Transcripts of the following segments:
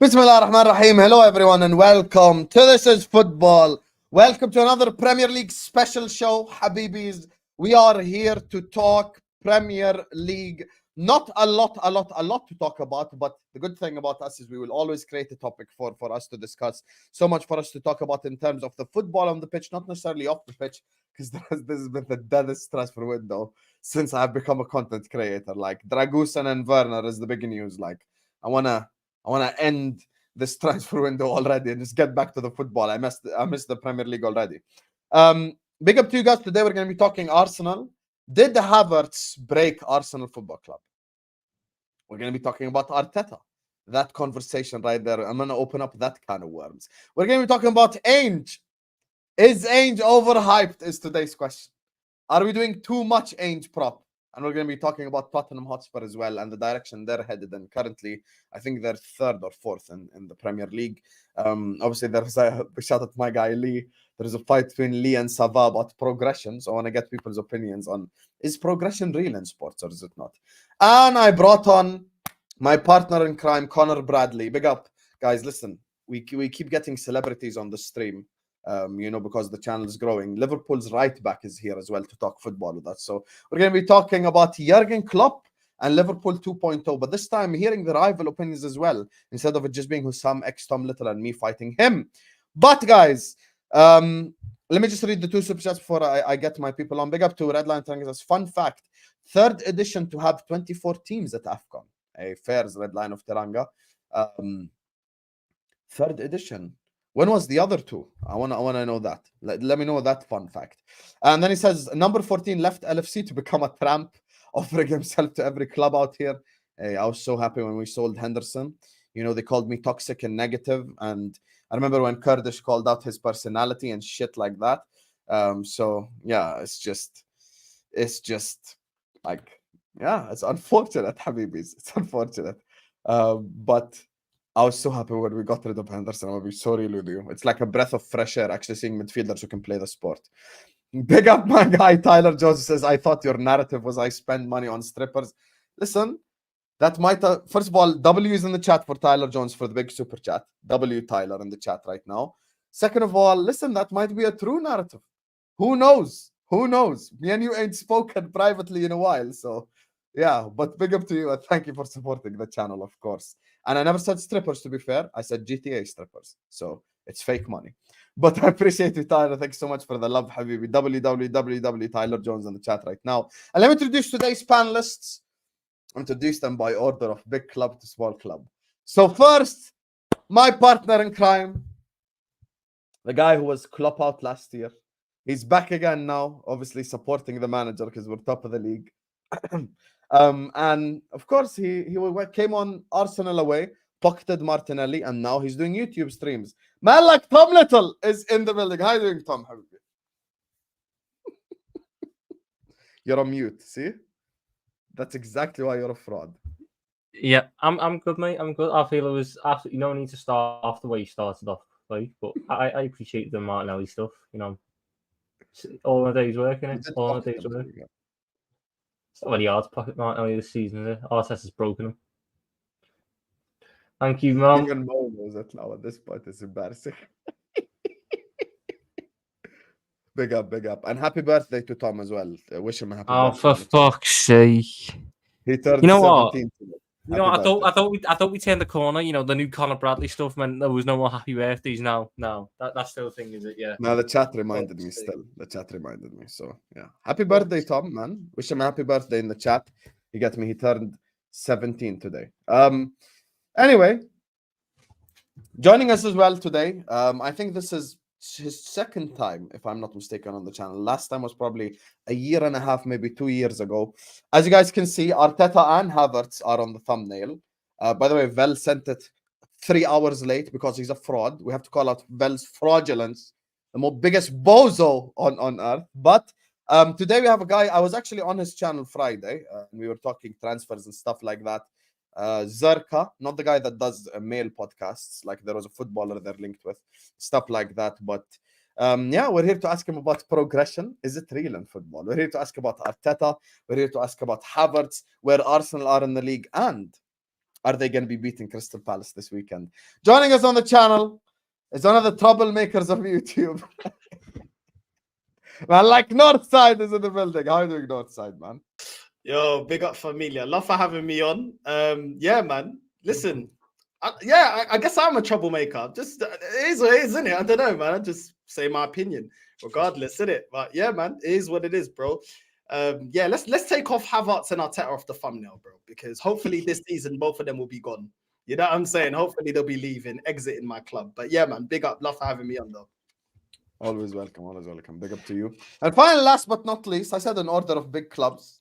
Bismillah ar-Rahman ar-Rahim. Hello everyone and welcome to This Is Football. Welcome to another Premier League special show, Habibis. We are here to talk Premier League. Not a lot to talk about, but the good thing about us is we will always create a topic for us to discuss. So much for us to talk about in terms of the football on the pitch, not necessarily off the pitch, because this has been the deadest transfer window since I've become a content creator. Like Dragusan and Werner is the big news. Like I wanna end this transfer window already and just get back to the football. I missed the Premier League already. Big up to you guys. Today we're going to be talking Arsenal. Did the Havertz break Arsenal Football Club? We're going to be talking about Arteta. That conversation right there. I'm going to open up that kind of worms. We're going to be talking about Ange. Is Ange overhyped is today's question. Are we doing too much Ange prop? And we're going to be talking about Tottenham Hotspur as well and the direction they're headed in. Currently, I think they're third or fourth in the Premier League. Obviously, there's a shout out to my guy Lee. There's a fight between Lee and Sava about progression. So I want to get people's opinions on, is progression real in sports or is it not? And I brought on my partner in crime, Connor Bradley. Big up, guys. Listen, we keep getting celebrities on the stream. Because the channel is growing. Liverpool's right back is here as well to talk football with us. So we're going to be talking about Jurgen Klopp and Liverpool 2.0, but this time hearing the rival opinions as well, instead of it just being Hussam X Tom Little and me fighting him. But guys, let me just read the two super chats before I get my people on. Big up to Redline Triangles. Fun fact, third edition to have 24 teams at AFCON. A Fairs Redline of Teranga. Third edition. When was the other two? I wanna know that. Let me know that fun fact. And then he says, number 14 left LFC to become a tramp, offering himself to every club out here. Hey, I was so happy when we sold Henderson. They called me toxic and negative. And I remember when Kurdish called out his personality and shit like that. So yeah, it's just like, yeah, it's unfortunate, Habibis. It's unfortunate. But I was so happy when we got rid of Henderson. I'll be so real with you. It's like a breath of fresh air actually seeing midfielders who can play the sport. Big up my guy, Tyler Jones says, I thought your narrative was I spend money on strippers. Listen, that might, first of all, W is in the chat for Tyler Jones for the big super chat. W Tyler in the chat right now. Second of all, listen, that might be a true narrative. Who knows? Who knows? Me and you ain't spoken privately in a while. So yeah, but big up to you. And thank you for supporting the channel, of course. And I never said strippers, to be fair. I said GTA strippers. So it's fake money. But I appreciate you, Tyler. Thanks so much for the love, Habibi. www. Tyler Jones in the chat right now. And let me introduce today's panelists. Introduce them by order of big club to small club. So first, my partner in crime, the guy who was Klopp out last year. He's back again now, obviously supporting the manager because we're top of the league. And of course, he came on Arsenal away, pocketed Martinelli, and now he's doing YouTube streams. Man like Tom Little is in the building. How are you doing, Tom? You're on mute, see? That's exactly why you're a fraud. Yeah, I'm good, mate. I'm good. I feel it was absolutely no need to start off the way you started off, like, but I appreciate the Martinelli stuff, all my day's work, innit? All my day's work. It's not very hard to pocket Martinelli this season, is it? Arteta's broken him. Thank you, Mom. Even Mo knows it now at this point. It's embarrassing. Big up. And happy birthday to Tom as well. I wish him a happy birthday. Oh, for fuck's sake. He turned 17 today. I thought we turned the corner. The new Connor Bradley stuff meant there was no more happy birthdays now. No, that's still a thing, is it? Yeah. No, the chat reminded me still. The chat reminded me. So yeah. Happy birthday, Tom, man. Wish him a happy birthday in the chat. You get me? He turned 17 today. Anyway, joining us as well today. I think this is his second time, if I'm not mistaken, on the channel. Last time was probably a year and a half, maybe 2 years ago. As you guys can see, Arteta and Havertz are on the thumbnail. By the way, Vel sent it 3 hours late because he's a fraud. We have to call out Vel's fraudulence, the biggest bozo on earth. But today we have a guy. I was actually on his channel Friday. And we were talking transfers and stuff like that. Zerka, not the guy that does male podcasts, like there was a footballer they're linked with, stuff like that. But yeah, we're here to ask him about progression. Is it real in football? We're here to ask about Arteta. We're here to ask about Havertz, where Arsenal are in the league, and Are they going to be beating Crystal Palace this weekend? Joining us on the channel is one of the troublemakers of YouTube. Man, like Northside is in the building. How are you doing, Northside, man? Yo, big up familia. Love for having me on. Yeah, man. Listen, I guess I'm a troublemaker. Just it is what it is, isn't it? I don't know, man. I just say my opinion, regardless, isn't it? But yeah, man, it is what it is, bro. Yeah, let's take off Havertz and Arteta off the thumbnail, bro, because hopefully this season both of them will be gone. You know what I'm saying? Hopefully they'll be leaving, exiting my club. But yeah, man, big up. Love for having me on, though. Always welcome, always welcome. Big up to you. And finally, last but not least, I said an order of big clubs.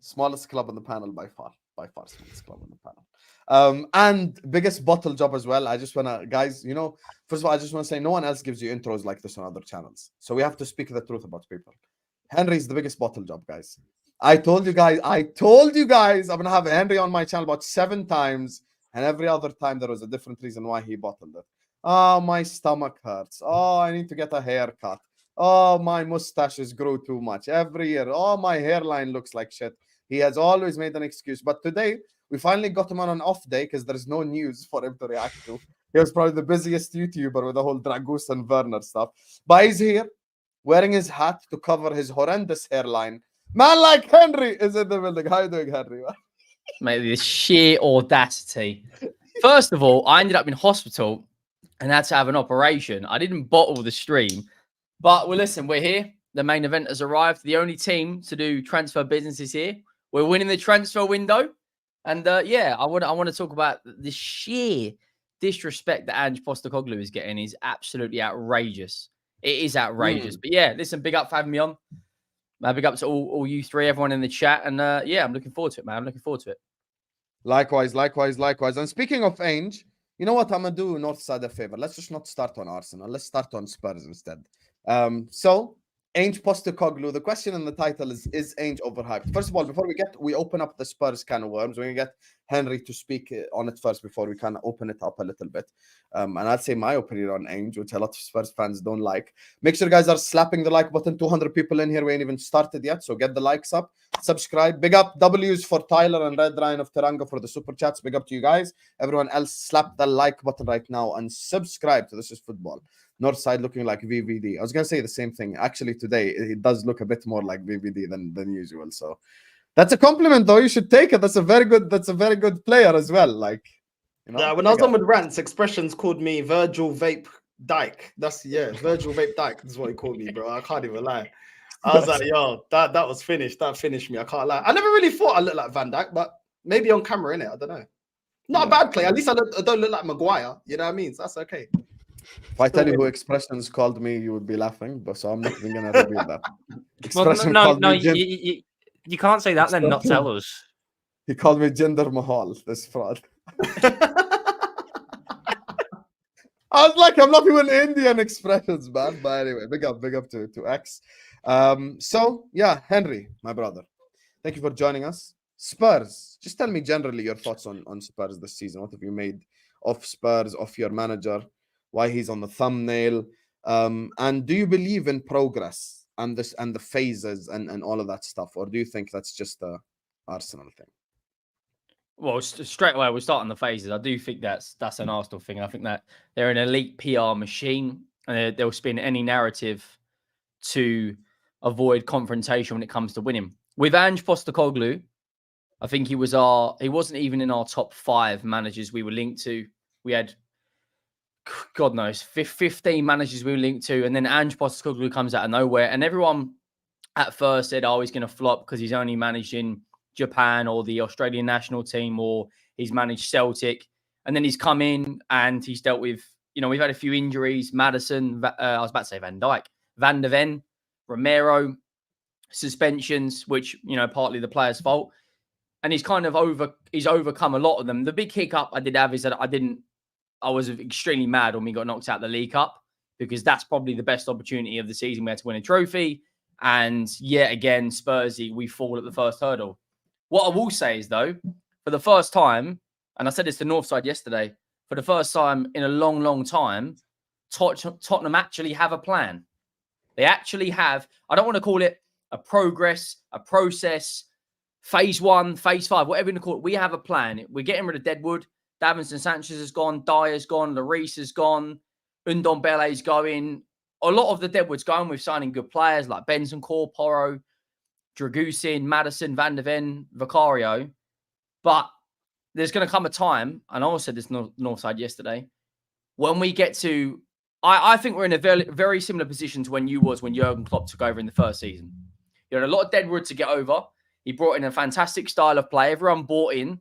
Smallest club on the panel by far smallest club on the panel. And biggest bottle job as well. I just want to, guys, you know, first of all, I just want to say no one else gives you intros like this on other channels. So we have to speak the truth about people. Henry's the biggest bottle job, guys. I told you guys, I'm going to have Henry on my channel about 7 times. And every other time there was a different reason why he bottled it. Oh, my stomach hurts. Oh, I need to get a haircut. Oh, my mustaches grew too much every year. Oh, my hairline looks like shit. He has always made an excuse. But today, we finally got him on an off day because there's no news for him to react to. He was probably the busiest YouTuber with the whole Dragus and Werner stuff. But he's here, wearing his hat to cover his horrendous hairline. Man like Henry is in the building. How are you doing, Henry? Mate, the sheer audacity. First of all, I ended up in hospital and had to have an operation. I didn't bottle the stream. But well, listen, we're here. The main event has arrived. The only team to do transfer business is here. We're winning the transfer window. And yeah, I want to talk about the sheer disrespect that Ange Postecoglou is getting is absolutely outrageous. It is outrageous. But yeah, listen, big up for having me on. Big up to all you three, everyone in the chat. And yeah, I'm looking forward to it, man. I'm looking forward to it. Likewise. And speaking of Ange, you know what? I'm going to do Northside a favor. Let's just not start on Arsenal. Let's start on Spurs instead. So, Ange Postecoglou, the question in the title is Ange overhyped? First of all, before we open up the Spurs can of worms, we're going to get Henry to speak on it first before we kind of open it up a little bit. And I'll say my opinion on Ange, which a lot of Spurs fans don't like. Make sure you guys are slapping the like button. 200 people in here. We ain't even started yet, so get the likes up. Subscribe. Big up W's for Tyler and Red Ryan of Teranga for the super chats. Big up to you guys. Everyone else, slap the like button right now and subscribe to This Is Football. Northside looking like VVD. I was going to say the same thing. Actually, today, it does look a bit more like VVD than usual. So that's a compliment, though. You should take it. That's a very good player as well. Like, you know, yeah, when I was on with Rants, Expressions called me Virgil Vape Dyke. Virgil Vape Dyke is what he called me, bro. I can't even lie. I was like, yo, that was finished. That finished me. I can't lie. I never really thought I looked like Van Dijk, but maybe on camera, innit? I don't know. Not a bad play. At least I don't look like Maguire. You know what I mean? So that's okay. If I tell you who Expressions called me, you would be laughing, but so I'm not even going to reveal that. Well, no, you can't say that then, not tell us. He called me Jinder Mahal, this fraud. I was like, I'm not even Indian Expressions, man. But anyway, big up to X. So, yeah, Henry, my brother, thank you for joining us. Spurs, just tell me generally your thoughts on Spurs this season. What have you made of Spurs, of your manager? Why he's on the thumbnail, and do you believe in progress and the phases and all of that stuff, or do you think that's just a Arsenal thing? Well, straight away we'll start on the phases. I do think that's an Arsenal thing. I think that they're an elite PR machine, and they'll spin any narrative to avoid confrontation when it comes to winning. With Ange Postecoglou, I think he wasn't even in our top 5 managers we were linked to. We had, God knows, 15 managers we were linked to, and then Ange Postecoglou comes out of nowhere, and everyone at first said, oh, he's going to flop because he's only managed in Japan or the Australian national team, or he's managed Celtic, and then he's come in and he's dealt with, we've had a few injuries, Maddison, I was about to say Van Dijk, Van der Ven, Romero, suspensions, which, partly the player's fault, and he's kind of overcome a lot of them. The big hiccup I did have is that I was extremely mad when we got knocked out of the League Cup, because that's probably the best opportunity of the season. We had to win a trophy. And yet again, Spursy, we fall at the first hurdle. What I will say is, though, for the first time, and I said this to Northside yesterday, for the first time in a long, long time, Tottenham actually have a plan. They actually have, I don't want to call it a progress, a process, phase 1, phase 5, whatever you call it, we have a plan. We're getting rid of Deadwood. Davinson Sanchez has gone. Dyer's gone. Lloris has gone. Ndombele's going. A lot of the Deadwood's going with signing good players like Bentancur, Porro, Dragusin, Maddison, Van der Ven, Vicario. But there's going to come a time, and I also said this Northside yesterday, when we get to, I think we're in a very, very similar position to when Jurgen Klopp took over in the first season. You had a lot of Deadwood to get over. He brought in a fantastic style of play. Everyone bought in.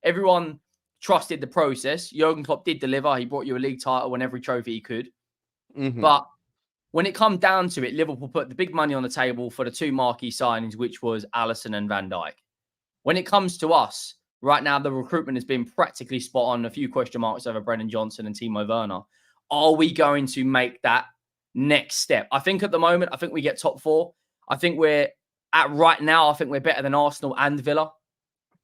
Everyone trusted the process. Jurgen Klopp did deliver. He brought you a league title and every trophy he could. Mhm. But when it come down to it, Liverpool put the big money on the table for the two marquee signings, which was Alisson and Van Dijk. When it comes to us, right now, the recruitment has been practically spot on. A few question marks over Brennan Johnson and Timo Werner. Are we going to make that next step? I think at the moment, I think we get top 4. I think we're right now, I think we're better than Arsenal and Villa.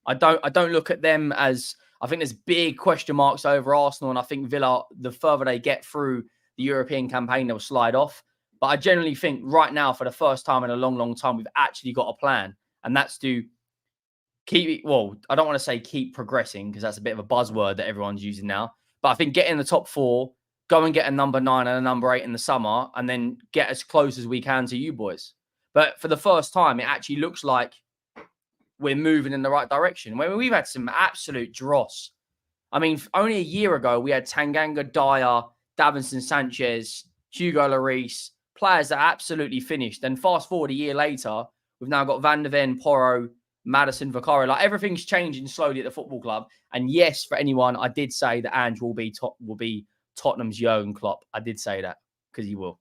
I don't look at them as, I think there's big question marks over Arsenal, and I think Villa, the further they get through the European campaign, they'll slide off. But I generally think right now, for the first time in a long, long time, we've actually got a plan, and that's to keep, well, I don't want to say keep progressing because that's a bit of a buzzword that everyone's using now. But I think get in the top 4, go and get a number 9 and a number 8 in the summer, and then get as close as we can to you boys. But for the first time, it actually looks like we're moving in the right direction. When we've had some absolute dross. I mean, only a year ago, we had Tanganga, Dyer, Davinson Sanchez, Hugo Lloris, players that absolutely finished. And fast forward a year later, we've now got Van der Ven, Porro, Maddison, Vicario. Like, everything's changing slowly at the football club. And yes, for anyone, I did say that Ange will be Tottenham's Jurgen Klopp. I did say that because he will.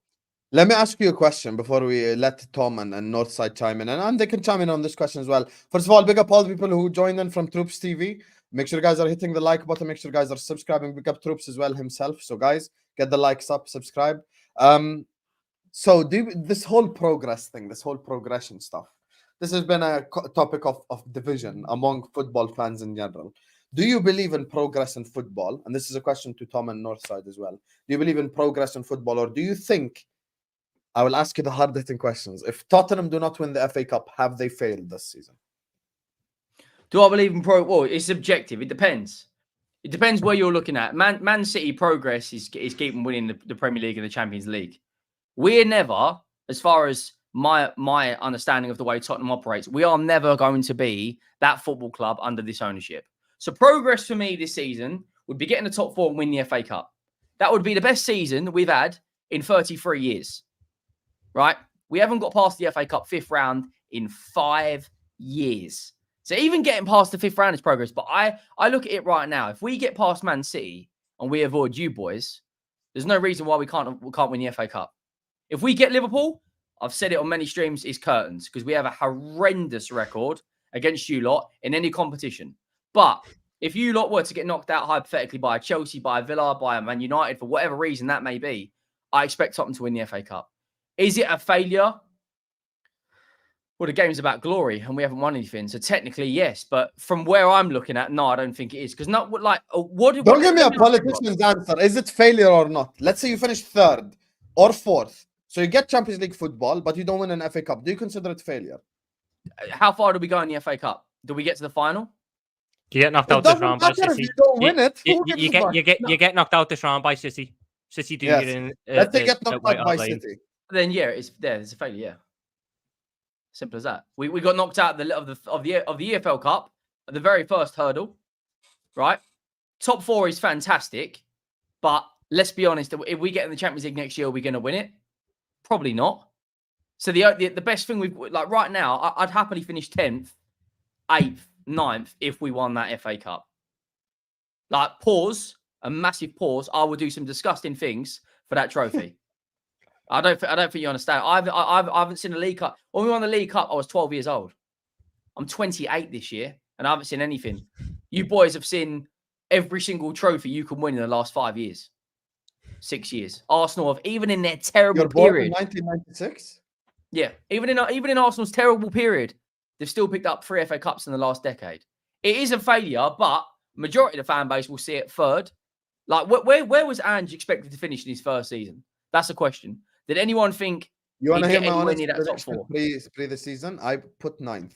Let me ask you a question before we let Tom and Northside chime in. And they can chime in on this question as well. First of all, big up all the people who joined in from Troopz TV. Make sure you guys are hitting the like button. Make sure you guys are subscribing. Big up Troopz as well himself. So guys, get the likes up, subscribe. So this whole progress thing, this whole progression stuff, this has been a topic of division among football fans in general. Do you believe in progress in football? And this is a question to Tom and Northside as well. Do you believe in progress in football, or do you think, I will ask you the hard-hitting questions, if Tottenham do not win the FA Cup, have they failed this season? Do I believe in well, it's subjective. It depends. It depends where you're looking at. Man City progress is keeping winning the Premier League and the Champions League. We're never, as far as my understanding of the way Tottenham operates, we are never going to be that football club under this ownership. So progress for me this season would be getting the top 4 and win the FA Cup. That would be the best season we've had in 33 years. Right? We haven't got past the FA Cup 5th round in 5 years. So even getting past the 5th round is progress. But I look at it right now. If we get past Man City and we avoid you boys, there's no reason why we can't win the FA Cup. If we get Liverpool, I've said it on many streams, it's curtains, because we have a horrendous record against you lot in any competition. But if you lot were to get knocked out hypothetically by a Chelsea, by a Villa, by a Man United, for whatever reason that may be, I expect Tottenham to win the FA Cup. Is it a failure? Well, the game's about glory, and we haven't won anything. So technically, yes. But from where I'm looking at, no, I don't think it is. Because not like what? Don't give me a politician's answer. Is it failure or not? Let's say you finish 3rd or 4th, so you get Champions League football, but you don't win an FA Cup. Do you consider it failure? How far do we go in the FA Cup? Do we get to the final? You get knocked out this round by City. You don't win it. You get knocked out this round by City. City do yes. get in. Let's say get knocked out by City. Then yeah, it's a failure. Yeah. Simple as that. We got knocked out of the EFL Cup at the very first hurdle, right? Top 4 is fantastic, but let's be honest. If we get in the Champions League next year, are we going to win it? Probably not. So the best thing we've like right now, I'd happily finish 10th, 8th, 9th if we won that FA Cup. Like a massive pause. I will do some disgusting things for that trophy. I don't think you understand. I haven't seen a League Cup. When we won the League Cup, I was 12 years old. I'm 28 this year, and I haven't seen anything. You boys have seen every single trophy you can win in the last 5 years, 6 years. Arsenal have, even in their terrible period. 1996. Yeah, even in Arsenal's terrible period, they've still picked up 3 FA Cups in the last decade. It is a failure, but majority of the fan base will see it 3rd. Like where was Ange expected to finish in his first season? That's the question. Did anyone think you want to hear my honest top 4? Pre the season? I put 9th.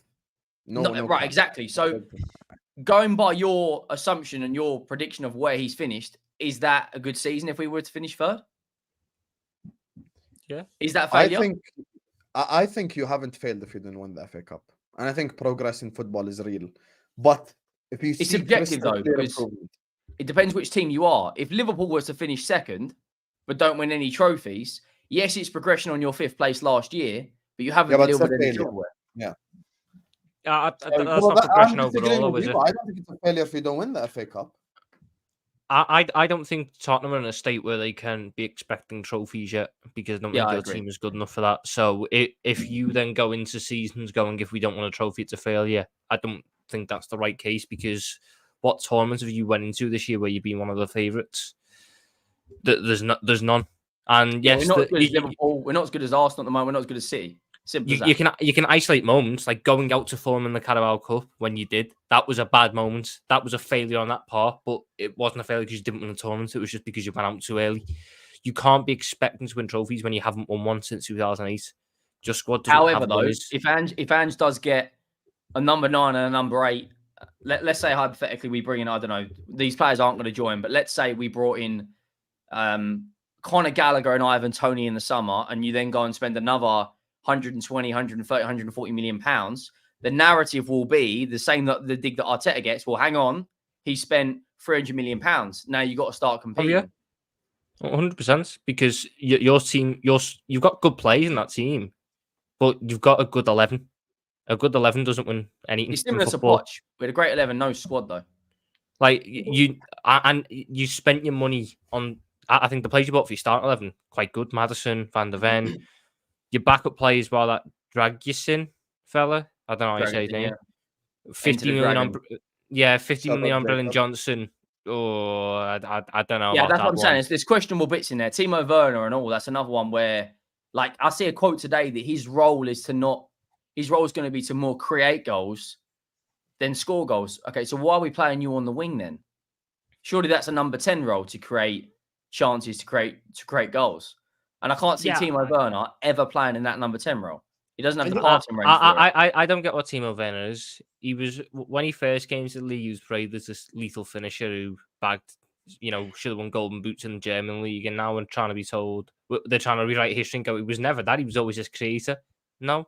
No right, cap. exactly. So going by your assumption and your prediction of where he's finished, is that a good season if we were to finish third? Yeah. Is that I failure? I think you haven't failed if you didn't win the FA Cup, and I think progress in football is real. But if you It's see subjective crystal though, clear because improvement, it depends which team you are. If Liverpool were to finish second but don't win any trophies, yes, it's progression on your 5th place last year, but you haven't yeah, but it's a delivered any failure. silverware. Yeah, That's well, not progression I'm disagreeing overall, with is you. it? I don't think it's a failure if you don't win the FA Cup. I don't think Tottenham are in a state where they can be expecting trophies yet, because I don't think I your agree. team is good enough for that. So if you then go into seasons going, if we don't win a trophy, it's a failure, I don't think that's the right case, because what tournaments have you went into this year where you've been one of the favourites? There's none. And Yeah, yes, we're not as good as Liverpool. We're not as good as Arsenal at the moment. We're not as good as City. Simple as that. you can isolate moments, like going out to Fulham in the Carabao Cup when you did. That was a bad moment. That was a failure on that part, but it wasn't a failure because you didn't win the tournament. It was just because you went out too early. You can't be expecting to win trophies when you haven't won one since 2008. Your squad doesn't However, have though, winners. if Ange does get a number 9 and a number 8, let's say hypothetically we bring in, I don't know, these players aren't going to join, but let's say we brought in Conor Gallagher and Ivan Toney in the summer, and you then go and spend another 120, 130, 140 million pounds, the narrative will be the same that the dig that Arteta gets. Well, hang on, he spent 300 million pounds. Now you got to start competing. 100%, because your team, you've got good players in that team, but you've got a good 11. A good 11 doesn't win anything. It's similar in to football. Poch. We had a great 11, no squad though. Like you spent your money on. I think the players you bought for your start 11 quite good. Madison, Van der Ven. Your backup players, well, that Dragusin fella. I don't know how you say his name. Yeah. 50 million on. 50 million on Brilliant Johnson. Oh, I don't know. Yeah, about that's that what I'm saying. one. There's questionable bits in there. Timo Werner and all. That's another one where, like, I see a quote today that his role is going to be to more create goals than score goals. Okay, so why are we playing you on the wing then? Surely that's a number 10 role, to create chances, to create goals. And I can't see Timo Werner ever playing in that number 10 role. He doesn't have the passing range for it. I don't get what Timo Werner is. He was, when he first came to the league, he was praised as this lethal finisher who bagged, should have won golden boots in the German league, and now we're trying to be told, they're trying to rewrite history and go, he was never that. He was always this creator. No,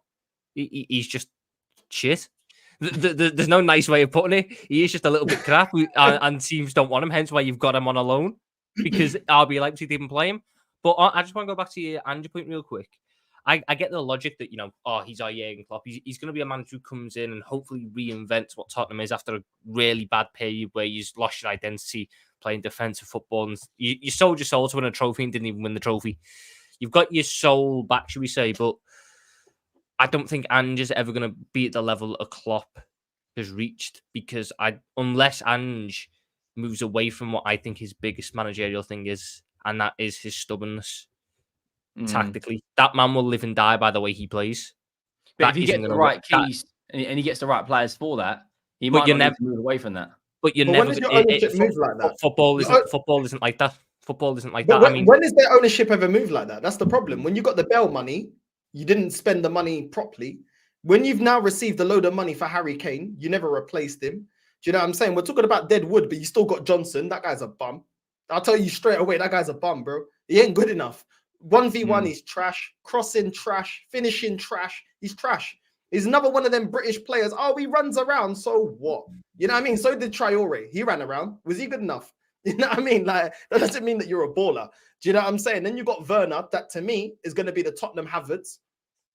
he's just shit. There's no nice way of putting it. He is just a little bit crap, and teams don't want him. Hence why you've got him on a loan, because RB Leipzig didn't play him. But I just want to go back to your Ange point real quick. I get the logic that, he's our Jurgen Klopp. He's going to be a manager who comes in and hopefully reinvents what Tottenham is after a really bad period where you've lost your identity playing defensive football. And you sold your soul to win a trophy and didn't even win the trophy. You've got your soul back, should we say, but I don't think Ange is ever going to be at the level a Klopp has reached, because unless Ange moves away from what I think his biggest managerial thing is, and that is his stubbornness. Tactically, that man will live and die by the way he plays. But if he gets the right keys and he gets the right players for that, he might not need to move away from that. But you're never. When does your ownership move like that? Football isn't like that. Football isn't like that. When is their ownership ever move like that? That's the problem. When you got the Bell money, you didn't spend the money properly. When you've now received a load of money for Harry Kane, you never replaced him. Do you know what I'm saying? We're talking about dead wood, but you still got Johnson. That guy's a bum. I'll tell you straight away, that guy's a bum, bro. He ain't good enough. 1v1, he's trash. Crossing, trash. Finishing, trash. He's trash. He's another one of them British players. Oh, he runs around, so what? You know what I mean? So did Traore. He ran around. Was he good enough? You know what I mean? Like, that doesn't mean that you're a baller. Do you know what I'm saying? Then you got Werner, that to me is going to be the Tottenham Havertz.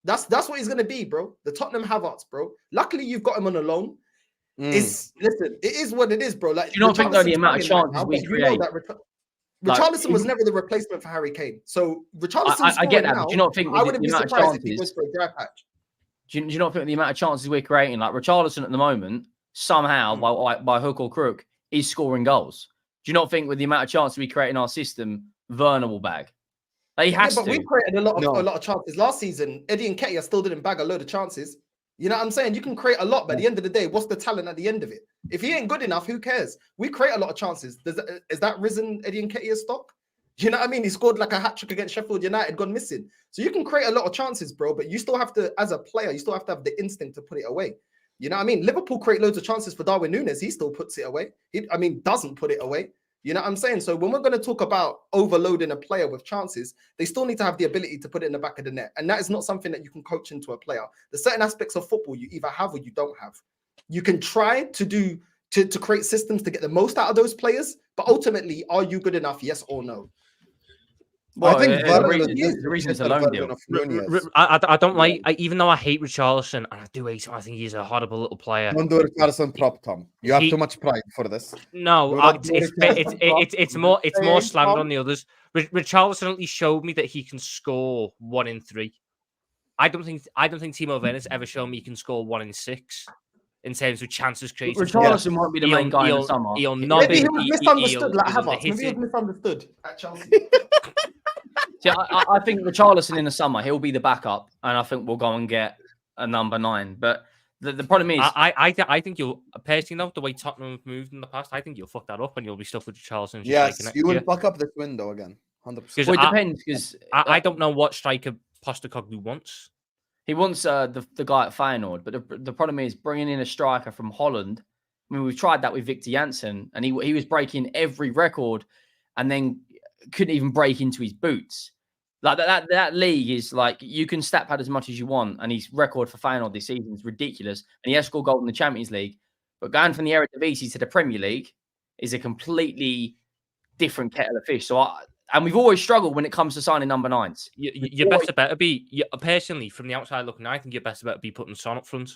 That's what he's going to be, bro. The Tottenham Havertz, bro. Luckily, you've got him on a loan. Listen, it is what it is, bro. Like, you don't think though the amount of chances we create. Richarlison was never the replacement for Harry Kane. So Richarlison, I get that. But do you not think I wouldn't be surprised if he goes for a dry patch. Do you not think the amount of chances we're creating, like Richarlison at the moment, somehow by hook or crook, is scoring goals? Do you not think with the amount of chances we create in our system, Werner will bag? He has to. But we created a lot of chances last season. Eddie Nketiah still didn't bag a load of chances. You know what I'm saying? You can create a lot, but at the end of the day, what's the talent at the end of it? If he ain't good enough, who cares? We create a lot of chances. Is that risen Eddie Nketiah's stock? You know what I mean? He scored like a hat-trick against Sheffield United, gone missing. So you can create a lot of chances, bro, but you still have to, as a player, you still have to have the instinct to put it away. You know what I mean? Liverpool create loads of chances for Darwin Núñez. He still puts it away. Doesn't put it away. You know what I'm saying? So when we're going to talk about overloading a player with chances, they still need to have the ability to put it in the back of the net. And that is not something that you can coach into a player. There's certain aspects of football you either have or you don't have. You can try to create systems to get the most out of those players, but ultimately, are you good enough? Yes or no? Well, I think the reason it's a loan deal. I don't like, even though I hate Richarlison, and I do hate him, I think he's a horrible little player. Don't do Richarlison prop, Tom. You have too much pride for this. No, it's more slander on the others. Richarlison at least showed me that he can score 1 in 3. I don't think Timo Werner's ever shown me he can score 1 in 6 in terms of chances created. Richarlison won't be the main guy in the summer. Maybe he was misunderstood, like Havertz. Maybe he was misunderstood at Chelsea. See, I think Richarlison in the summer, he'll be the backup, and I think we'll go and get a number 9. But the problem is, I think you'll personally though, the way Tottenham have moved in the past, I think you'll fuck that up and you'll be stuck with Richarlison. Yes, you will fuck up this window again. 100%. Well, it depends because I don't know what striker Postecoglou wants. He wants the guy at Feyenoord, but the problem is bringing in a striker from Holland. I mean, we've tried that with Victor Janssen, and he was breaking every record, and then couldn't even break into his boots. Like that league is like you can stat pad as much as you want, and his record for Feyenoord this season is ridiculous, and he has scored goals in the Champions League. But going from the Eredivisie to the Premier League is a completely different kettle of fish. And we've always struggled when it comes to signing number 9s. You better be personally from the outside looking. I think you better be putting Son up front,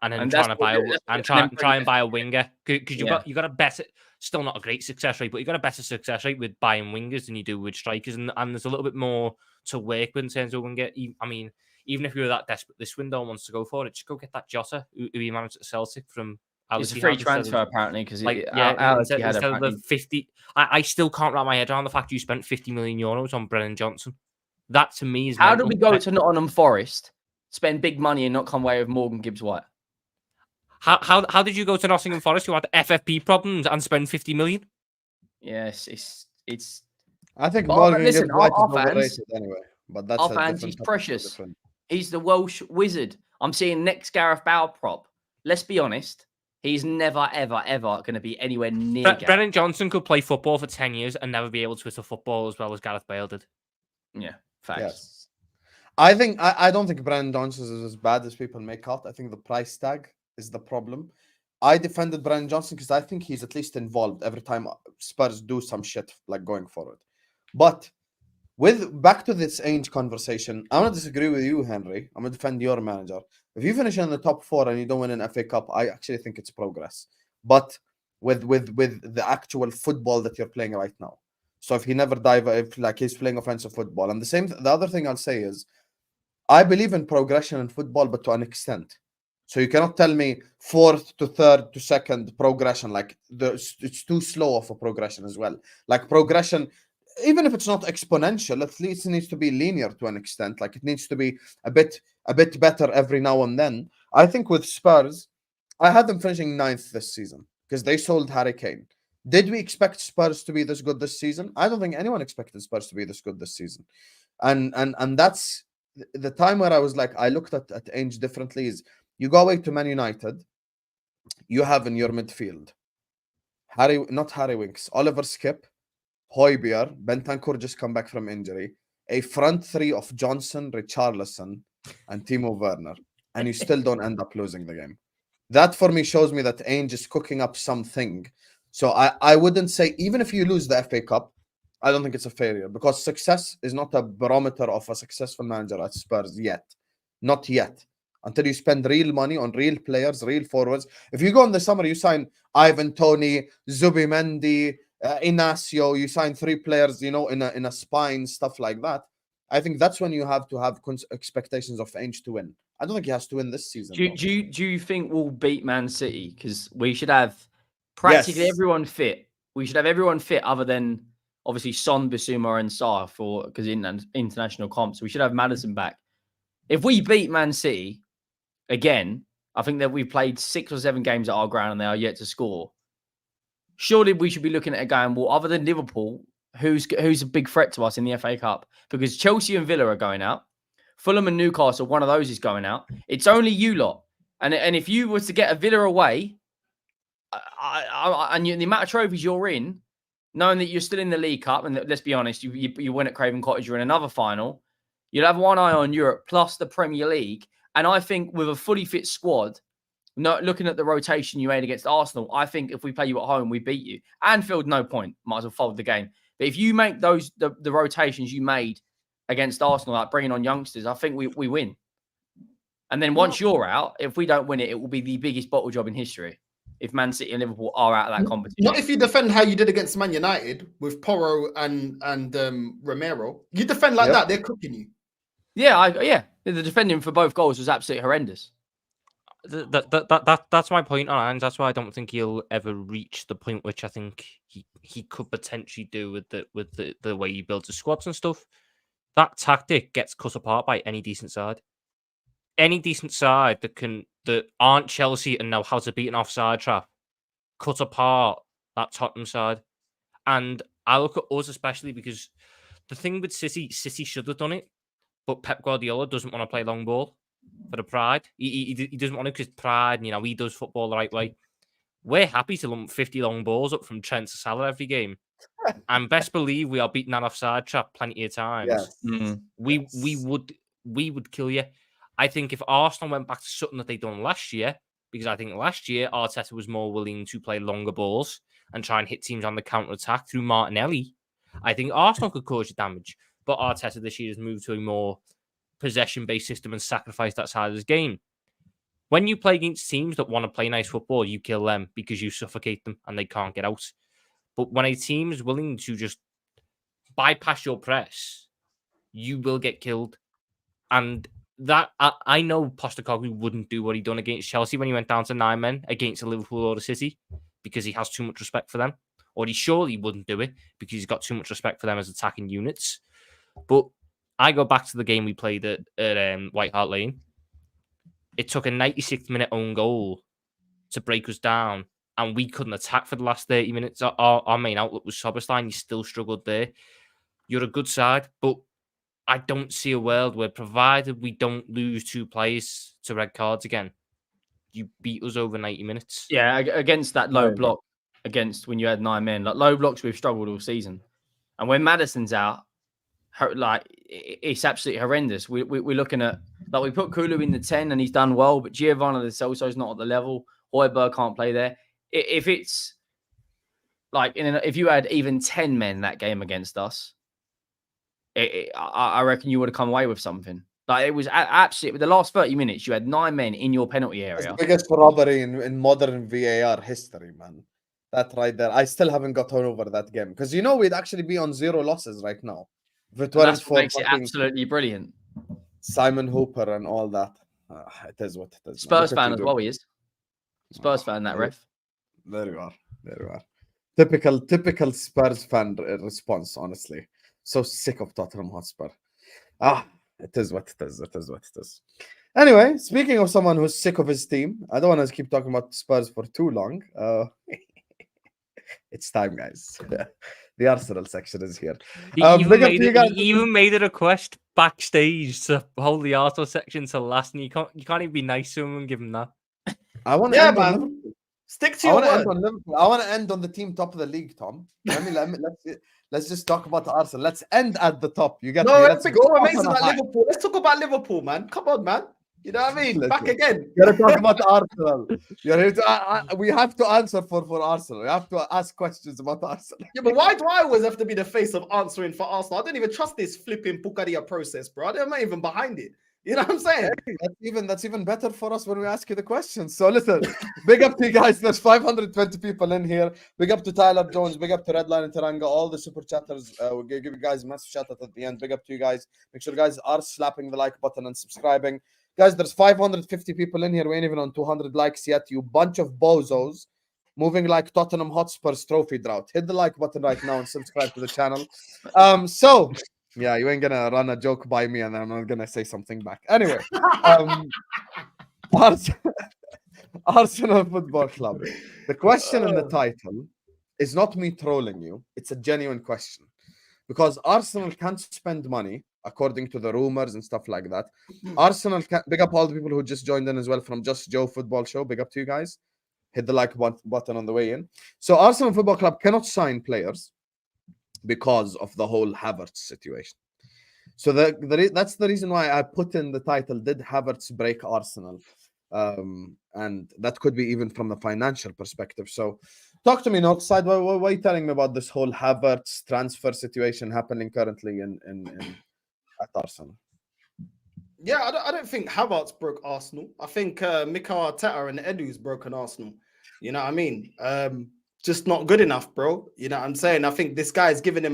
and then try and buy a winger because you got a better, still not a great success rate, but you got a better success rate with buying wingers than you do with strikers, and there's a little bit more to work with in terms of winger. I mean, even if you're that desperate this window and wants to go for it, just go get that Jota who he managed at Celtic from. It's a free transfer apparently because instead of the 50. I still can't wrap my head around the fact you spent 50 million euros on Brennan Johnson. That to me is how do we go to Nottingham Forest, spend big money and not come away with Morgan Gibbs-White? How did you go to Nottingham Forest who had FFP problems and spend 50 million? Yes, it's. I think Morgan Gibbs-White is overrated anyway. But that's our fans. He's precious. He's the Welsh wizard. I'm seeing next Gareth Bale prop. Let's be honest. He's never, ever, ever going to be anywhere near. Brennan Johnson could play football for 10 years and never be able to hit a football as well as Gareth Bale did. Yeah, facts. Yes. I don't think Brennan Johnson is as bad as people make out. I think the price tag is the problem. I defended Brennan Johnson because I think he's at least involved every time Spurs do some shit like going forward. But back to this Ange conversation, I'm going to disagree with you, Henry. I'm going to defend your manager. If you finish in the top 4 and you don't win an FA Cup, I actually think it's progress. But with the actual football that you're playing right now. So if he never like he's playing offensive football. And the other thing I'll say is, I believe in progression in football, but to an extent. So you cannot tell me 4th to 3rd to 2nd progression. Like it's too slow of a progression as well. Like progression, even if it's not exponential, at least it needs to be linear to an extent. Like it needs to be a bit better every now and then. I think with Spurs, I had them finishing 9th this season because they sold Harry Kane. Did we expect Spurs to be this good this season? I don't think anyone expected Spurs to be this good this season. And that's the time where I was like, I looked at Ange differently is you go away to Man United, you have in your midfield, not Harry Winks, Oliver Skip, Højbjerg, Bentancur just come back from injury, a front 3 of Johnson, Richarlison, and Timo Werner, and you still don't end up losing the game. That for me shows me that Ange is cooking up something. So I wouldn't say, even if you lose the FA Cup, I don't think it's a failure because success is not a barometer of a successful manager at Spurs yet. Not yet. Until you spend real money on real players, real forwards. If you go in the summer, you sign Ivan Toney, Zubimendi, Inacio, you sign 3 players, in a spine, stuff like that. I think that's when you have to have expectations of Ange to win. I don't think he has to win this season. Do you think we'll beat Man City? Because we should have practically everyone fit. We should have everyone fit other than obviously Son, Bissouma, and Sarr because in international comps. We should have Maddison back. If we beat Man City again, I think that we've played 6 or 7 games at our ground and they are yet to score. Surely we should be looking at a game, well, other than Liverpool, who's a big threat to us in the FA Cup? Because Chelsea and Villa are going out. Fulham and Newcastle, one of those is going out. It's only you lot. And if you were to get a Villa away, and the amount of trophies you're in, knowing that you're still in the League Cup, and let's be honest, you win at Craven Cottage, you're in another final, you'll have one eye on Europe plus the Premier League. And I think with a fully fit squad, looking at the rotation you made against Arsenal, I think if we play you at home, we beat you. Anfield, no point. Might as well fold the game. But if you make the rotations you made against Arsenal, like bringing on youngsters, I think we win. And then once you're out, if we don't win it, it will be the biggest bottle job in history. If Man City and Liverpool are out of that competition. Not if you defend how you did against Man United with Porro and Romero. You defend like that, they're cooking you. Yeah, the defending for both goals was absolutely horrendous. That's my point on Ange. That's why I don't think he'll ever reach the point which I think he could potentially do with the way he builds his squads and stuff. That tactic gets cut apart by any decent side. Any decent side that aren't Chelsea and know how to beat an offside trap, cut apart that Tottenham side. And I look at us especially because the thing with City should have done it, but Pep Guardiola doesn't want to play long ball for the pride. He doesn't want to because pride, he does football the right way. We're happy to lump 50 long balls up from Trent to Salah every game. And best believe we are beating that offside trap plenty of times. Yes. We would kill you. I think if Arsenal went back to something that they done last year, because I think last year Arteta was more willing to play longer balls and try and hit teams on the counter-attack through Martinelli, I think Arsenal could cause you damage. But Arteta this year has moved to a more possession-based system and sacrificed that side of his game. When you play against teams that want to play nice football, you kill them because you suffocate them and they can't get out. But when a team is willing to just bypass your press, you will get killed. And that I know Postecoglou wouldn't do what he done against Chelsea when he went down to 9 men against the Liverpool or the City because he has too much respect for them. Or he surely wouldn't do it because he's got too much respect for them as attacking units. But I go back to the game we played at White Hart Lane. It took a 96th minute own goal to break us down, and we couldn't attack for the last 30 minutes. Our main outlet was Soberstein. He still struggled there. You're a good side, but I don't see a world where, provided we don't lose 2 players to red cards again, you beat us over 90 minutes. Yeah, against that low block, against when you had 9 men. Like low blocks, we've struggled all season. And when Maddison's out, it's absolutely horrendous. We're looking at, like, we put Kulu in the 10 and he's done well, but Giovanni Lo Celso's not at the level. Højbjerg can't play there. If it's like, if you had even 10 men that game against us, I reckon you would have come away with something. Like, it was absolutely, with the last 30 minutes, you had 9 men in your penalty area. It's the biggest robbery in modern VAR history, man. That right there. I still haven't gotten over that game. Because we'd actually be on 0 losses right now. If it That's what makes it absolutely brilliant. Simon Hooper and all that. It is what it is. Spurs fan as well, he is. Spurs fan, that ref. There you are. Typical Spurs fan response, honestly. So sick of Tottenham Hotspur. It is what it is. Anyway, speaking of someone who's sick of his team, I don't want to keep talking about Spurs for too long. It's time, guys. The Arsenal section is here. He even made a request backstage to hold the Arsenal section to last, and you can't even be nice to him and give him that. I want to end on man. Liverpool. Stick to your word. I want to end on the team top of the league, Tom. Let's just talk about the Arsenal. Let's end at the top. You get No, me? let's go amazing about Liverpool. Let's talk about Liverpool, man. Come on, man. You know what I mean? Back again. You gotta talk about Arsenal. You're here to, we have to answer for Arsenal. We have to ask questions about Arsenal. Yeah, but why do I always have to be the face of answering for Arsenal? I don't even trust this flipping Pucaria process, bro. I'm not even behind it. You know what I'm saying? Hey, that's even better for us when we ask you the questions. So listen, big up to you guys. There's 520 people in here. Big up to Tyler Jones. Big up to Redline and Taranga. All the super chatters. We'll give you guys a massive shout out at the end. Big up to you guys. Make sure you guys are slapping the like button and subscribing. Guys, there's 550 people in here. We ain't even on 200 likes yet. You bunch of bozos. Moving like Tottenham Hotspur's trophy drought. Hit the like button right now and subscribe to the channel. So... yeah, you ain't gonna run a joke by me and then I'm not gonna say something back. Anyway, Arsenal Football Club. The question in the title is not me trolling you. It's a genuine question. Because Arsenal can't spend money according to the rumors and stuff like that. Arsenal, big up all the people who just joined in as well from Just Joe Football Show. Big up to you guys. Hit the like button on the way in. So Arsenal Football Club cannot sign players because of the whole Havertz situation. So that's the reason why I put in the title, did Havertz break Arsenal? And that could be even from the financial perspective. So talk to me, Northside. What are you telling me about this whole Havertz transfer situation happening currently at Arsenal? Yeah, I don't think Havertz broke Arsenal. I think Mikel Arteta and Edu's broken Arsenal. You know what I mean? Just not good enough, bro. You know what I'm saying? I think this guy is giving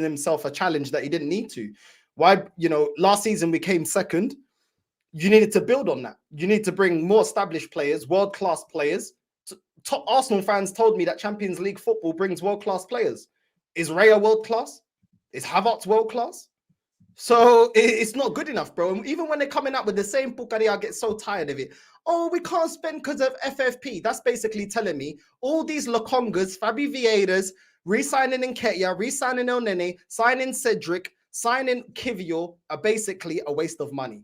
himself a challenge that he didn't need to. Why? You know, last season we came second. You needed to build on that. You need to bring more established players, world-class players. Top Arsenal fans told me that Champions League football brings world-class players. Is Raya world-class? Is Havertz world-class? So it's not good enough, bro. And even when they're coming out with the same pukaria, I get so tired of it. Oh, we can't spend because of FFP. That's basically telling me all these Lokongas, Fabi Vieiras, re-signing Nketiah, re-signing El Nene, signing Cedric, signing Kivior are basically a waste of money.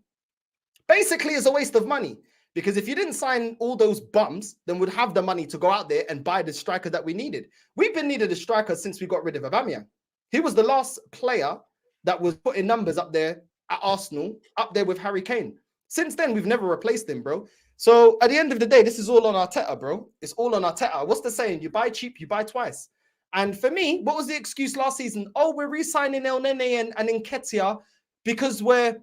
Basically, it's a waste of money. Because if you didn't sign all those bums, then we'd have the money to go out there and buy the striker that we needed. We've been needed a striker since we got rid of Aubameyang. He was the last player that was putting numbers up there at Arsenal, up there with Harry Kane. Since then, we've never replaced him, bro. So at the end of the day, this is all on Arteta, bro. It's all on Arteta. What's the saying? You buy cheap, you buy twice. And for me, what was the excuse last season? Oh, we're re-signing El Nene and Nketiah because we're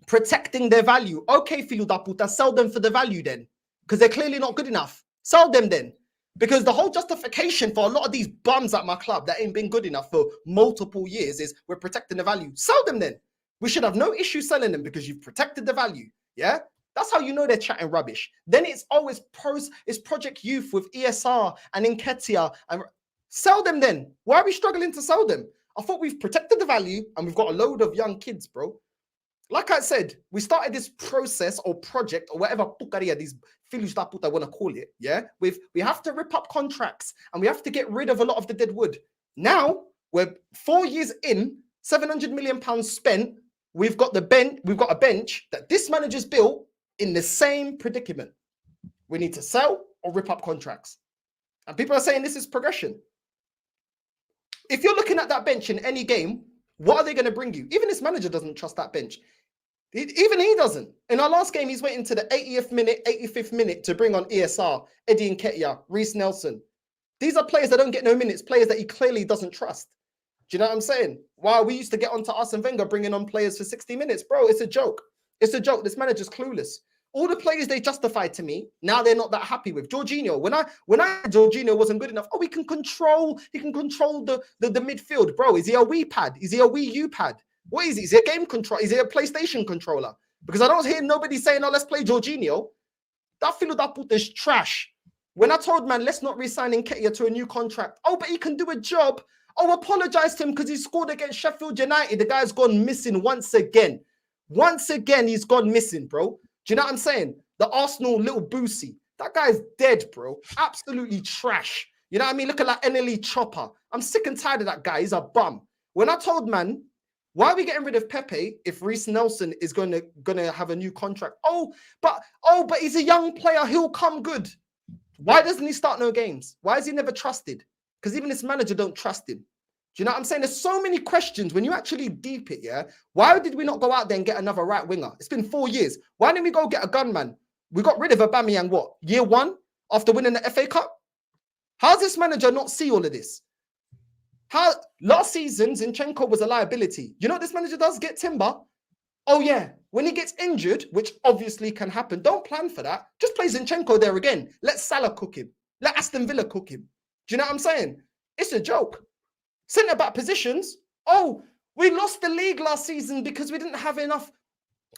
protecting their value. Okay, filho da puta, sell them for the value then. Because they're clearly not good enough. Sell them then. Because the whole justification for a lot of these bums at my club that ain't been good enough for multiple years is we're protecting the value. Sell them then. We should have no issue selling them because you've protected the value. Yeah? That's how you know they're chatting rubbish. Then it's always Project Youth with ESR and Nketiah. And sell them then. Why are we struggling to sell them? I thought we've protected the value and we've got a load of young kids, bro. Like I said, we started this process or project or whatever pukaria these filhos da puta want to call it, yeah? We have to rip up contracts and we have to get rid of a lot of the dead wood. Now, we're 4 years in, £700 million spent. We've got a bench that this manager's built in the same predicament. We need to sell or rip up contracts. And people are saying this is progression. If you're looking at that bench in any game, what are they going to bring you? Even this manager doesn't trust that bench. Even he doesn't. In our last game, he's waiting to the 80th minute, 85th minute to bring on ESR, Eddie Nketiah, Reece Nelson. These are players that don't get no minutes, players that he clearly doesn't trust. Do you know what I'm saying? Wow, we used to get onto Arsene Wenger bringing on players for 60 minutes. Bro, it's a joke. It's a joke. This manager's clueless. All the players they justified to me, now they're not that happy with. Jorginho, when I Jorginho wasn't good enough. Oh, he can control the midfield. Bro, is he a Wii pad? Is he a Wii U pad? What is he? Is he a game control? Is he a PlayStation controller? Because I don't hear nobody saying, oh, let's play Jorginho. That filo da puta is trash. When I told man, let's not re-sign Nketiah to a new contract. Oh, but he can do a job. Oh, apologize to him because he scored against Sheffield United. The guy's gone missing once again. Once again, he's gone missing, bro. Do you know what I'm saying? The Arsenal little Boosie. That guy's dead, bro. Absolutely trash. You know what I mean? Look at that NLE Chopper. I'm sick and tired of that guy. He's a bum. When I told man, why are we getting rid of Pepe if Reece Nelson is gonna have a new contract? Oh, but he's a young player. He'll come good. Why doesn't he start no games? Why is he never trusted? Because even this manager don't trust him. Do you know what I'm saying? There's so many questions when you actually deep it, yeah? Why did we not go out there and get another right winger? It's been 4 years. Why didn't we go get a gunman? We got rid of Aubameyang, what, year one after winning the FA Cup? How's this manager not see all of this? How last season, Zinchenko was a liability. You know what this manager does? Get Timber. Oh, yeah. When he gets injured, which obviously can happen, don't plan for that. Just play Zinchenko there again. Let Salah cook him. Let Aston Villa cook him. Do you know what I'm saying? It's a joke. Centre-back positions. Oh, we lost the league last season because we didn't have enough.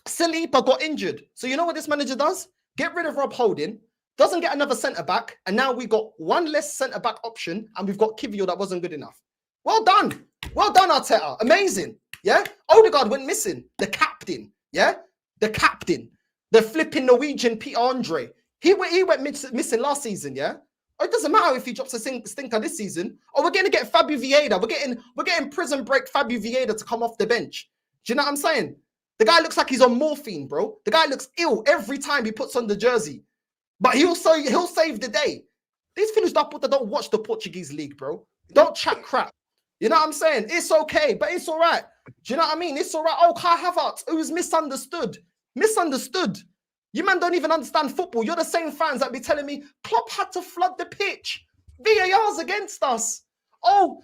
Saliba got injured. So you know what this manager does? Get rid of Rob Holding, doesn't get another centre-back, and now we got one less centre-back option, and we've got Kivior that wasn't good enough. Well done. Well done, Arteta. Amazing. Yeah? Odegaard went missing. The captain. Yeah? The captain. The flipping Norwegian Peter Andre. He went missing last season, yeah? Oh, it doesn't matter if he drops a stinker this season. Oh, we're going to get Fabio Vieira. We're getting prison break Fabio Vieira to come off the bench. Do you know what I'm saying? The guy looks like he's on morphine, bro. The guy looks ill every time he puts on the jersey. But he'll save the day. These Filhos da puta don't watch the Portuguese league, bro. Don't chat crap. You know what I'm saying? It's okay, but it's all right. Do you know what I mean? It's all right. Oh, Kai Havertz, who's misunderstood. Misunderstood. You man don't even understand football. You're the same fans that be telling me Klopp had to flood the pitch. VAR's against us. Oh,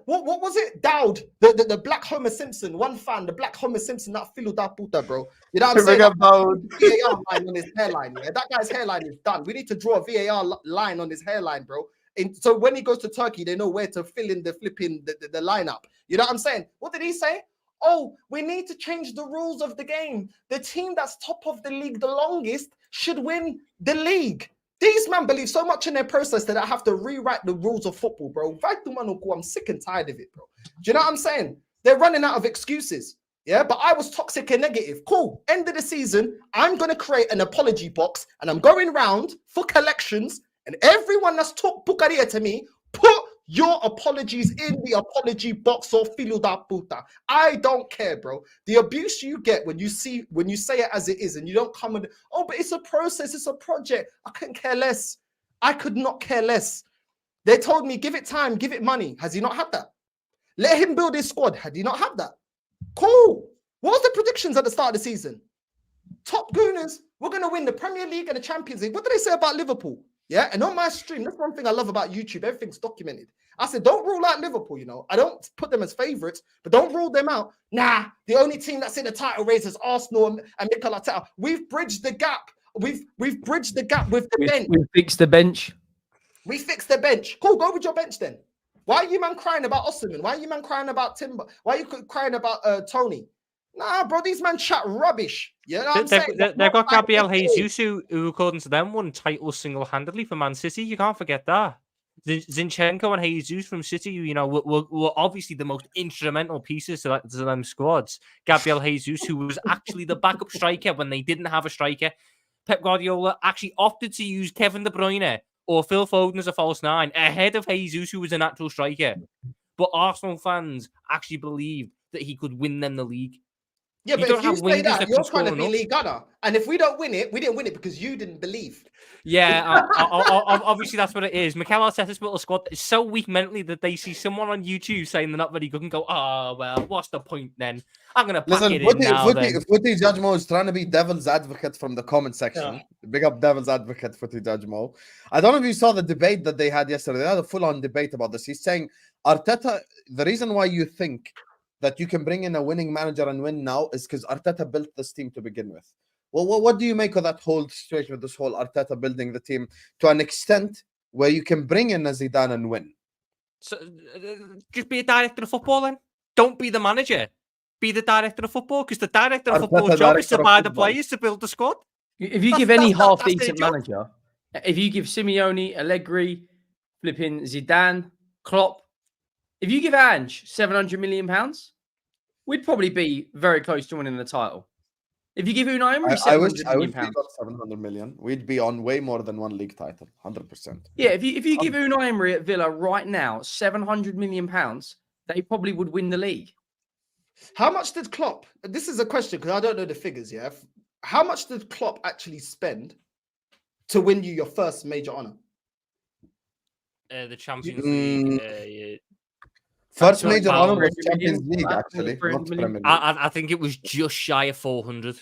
what was it? Dowd, the black Homer Simpson, one fan, the black Homer Simpson, that Filho da puta, bro. You know what I'm saying? VAR line on his hairline. Yeah? That guy's hairline is done. We need to draw a VAR line on his hairline, bro. And so when he goes to Turkey, they know where to fill in the flipping the lineup. You know what I'm saying? What did he say? Oh, we need to change the rules of the game. The team that's top of the league the longest should win the league. These men believe so much in their process that I have to rewrite the rules of football, bro. I'm sick and tired of it, bro. Do you know what I'm saying? They're running out of excuses. Yeah, but I was toxic and negative. Cool. End of the season, I'm going to create an apology box and I'm going round for collections. And everyone that's talked Pucaria to me, put your apologies in the apology box or Filho da puta. I don't care, bro. The abuse you get when you say it as it is and you don't come with, oh, but it's a process, it's a project. I couldn't care less. I could not care less. They told me, give it time, give it money. Has he not had that? Let him build his squad. Had he not had that? Cool. What was the predictions at the start of the season? Top Gooners, we're going to win the Premier League and the Champions League. What did they say about Liverpool? Yeah, and on my stream, that's one thing I love about YouTube. Everything's documented. I said, don't rule out Liverpool, you know. I don't put them as favourites, but don't rule them out. Nah, the only team that's in the title race is Arsenal and Mikel Arteta. We've bridged the gap. We've bridged the gap with the bench. We fixed the bench. We fixed the bench. Cool, go with your bench then. Why are you man crying about Osimhen? Why are you man crying about Timber? Why are you crying about Tony? Nah, bro, these men chat rubbish. You know what I'm saying? They've got Gabriel Jesus, who, according to them, won titles single-handedly for Man City. You can't forget that. Zinchenko and Jesus from City, you know, were obviously the most instrumental pieces to them squads. Gabriel Jesus, who was actually the backup striker when they didn't have a striker. Pep Guardiola actually opted to use Kevin De Bruyne or Phil Foden as a false nine ahead of Jesus, who was an actual striker. But Arsenal fans actually believed that he could win them the league. Yeah, but if you say that, you're trying to be League Gunner. And if we don't win it, we didn't win it because you didn't believe. Yeah, obviously that's what it is. Mikel Arteta's little squad is so weak mentally that they see someone on YouTube saying they're not very good and go, oh, well, what's the point then? I'm going to pack it in now then. Footy Judge Mo is trying to be devil's advocate from the comment section. Yeah. Big up devil's advocate, Footy Judge Mo. I don't know if you saw the debate that they had yesterday. They had a full-on debate about this. He's saying, Arteta, the reason why you think that you can bring in a winning manager and win now is because Arteta built this team to begin with. Well, what do you make of that whole situation with this whole Arteta building the team to an extent where you can bring in a Zidane and win? So, just be a director of football then. Don't be the manager. Be the director of football, because the director of football's job is to buy the players to build the squad. If you give any half-decent manager, if you give Simeone, Allegri, flipping Zidane, Klopp, if you give Ange £700 million, we'd probably be very close to winning the title. If you give Unai Emery £700 million, got 700 million, we'd be on way more than one league title, 100%. Yeah, if you give Unai Emery at Villa right now £700 million, they probably would win the league. How much did Klopp? This is a question because I don't know the figures. Yeah, how much did Klopp actually spend to win you your first major honor? The Champions League. First major honor was Champions League, actually. I think it was just shy of 400.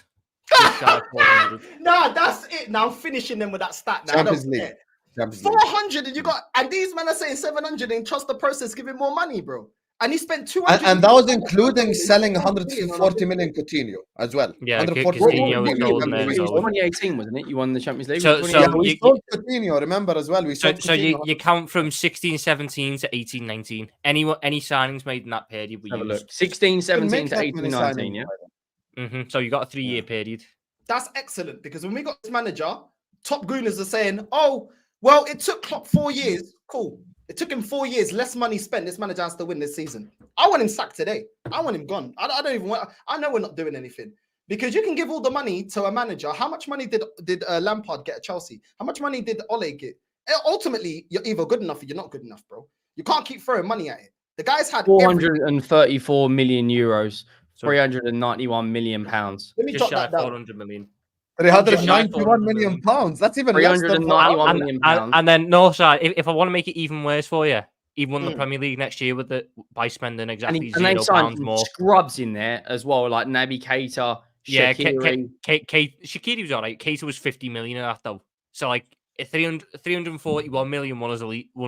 Just shy of 400. Nah, that's it. Now I'm finishing them with that stat. Now, Champions League. 400 and you got, and these men are saying 700 and trust the process, give him more money, bro. And he spent 200. And that was including selling 140 million Coutinho as well. Yeah, 140 million. It was 2018, wasn't it? You won the Champions League. So we sold Coutinho, remember, as well. So you count from 16-17 to 18-19. Any signings made in that period we used. 16-17 to 18-19, yeah. So you got a 3-year period. That's excellent, because when we got this manager, top gooners are saying, oh, well, it took Klopp 4 years. Cool. It took him 4 years, less money spent. This manager has to win this season. I want him sacked today. I want him gone. I don't even want. I know we're not doing anything, because you can give all the money to a manager. How much money did Lampard get at Chelsea? How much money did Ole get? Ultimately, you're either good enough or you're not good enough, bro. You can't keep throwing money at it. The guys had 434 million euros So 391 million pounds. Let me just jot shy that of down. 400 million. 391 million pounds. That's even less than 391 and, million and, pounds. and then Northside, if I want to make it even worse for you, he won the Mm. Premier League next year with by spending exactly And they signed £0 some more. scrubs in there as well, like Naby Keita, Yeah, Shaqiri. Shaqiri was all right. Keita was 50 million of that though. So like 341 million won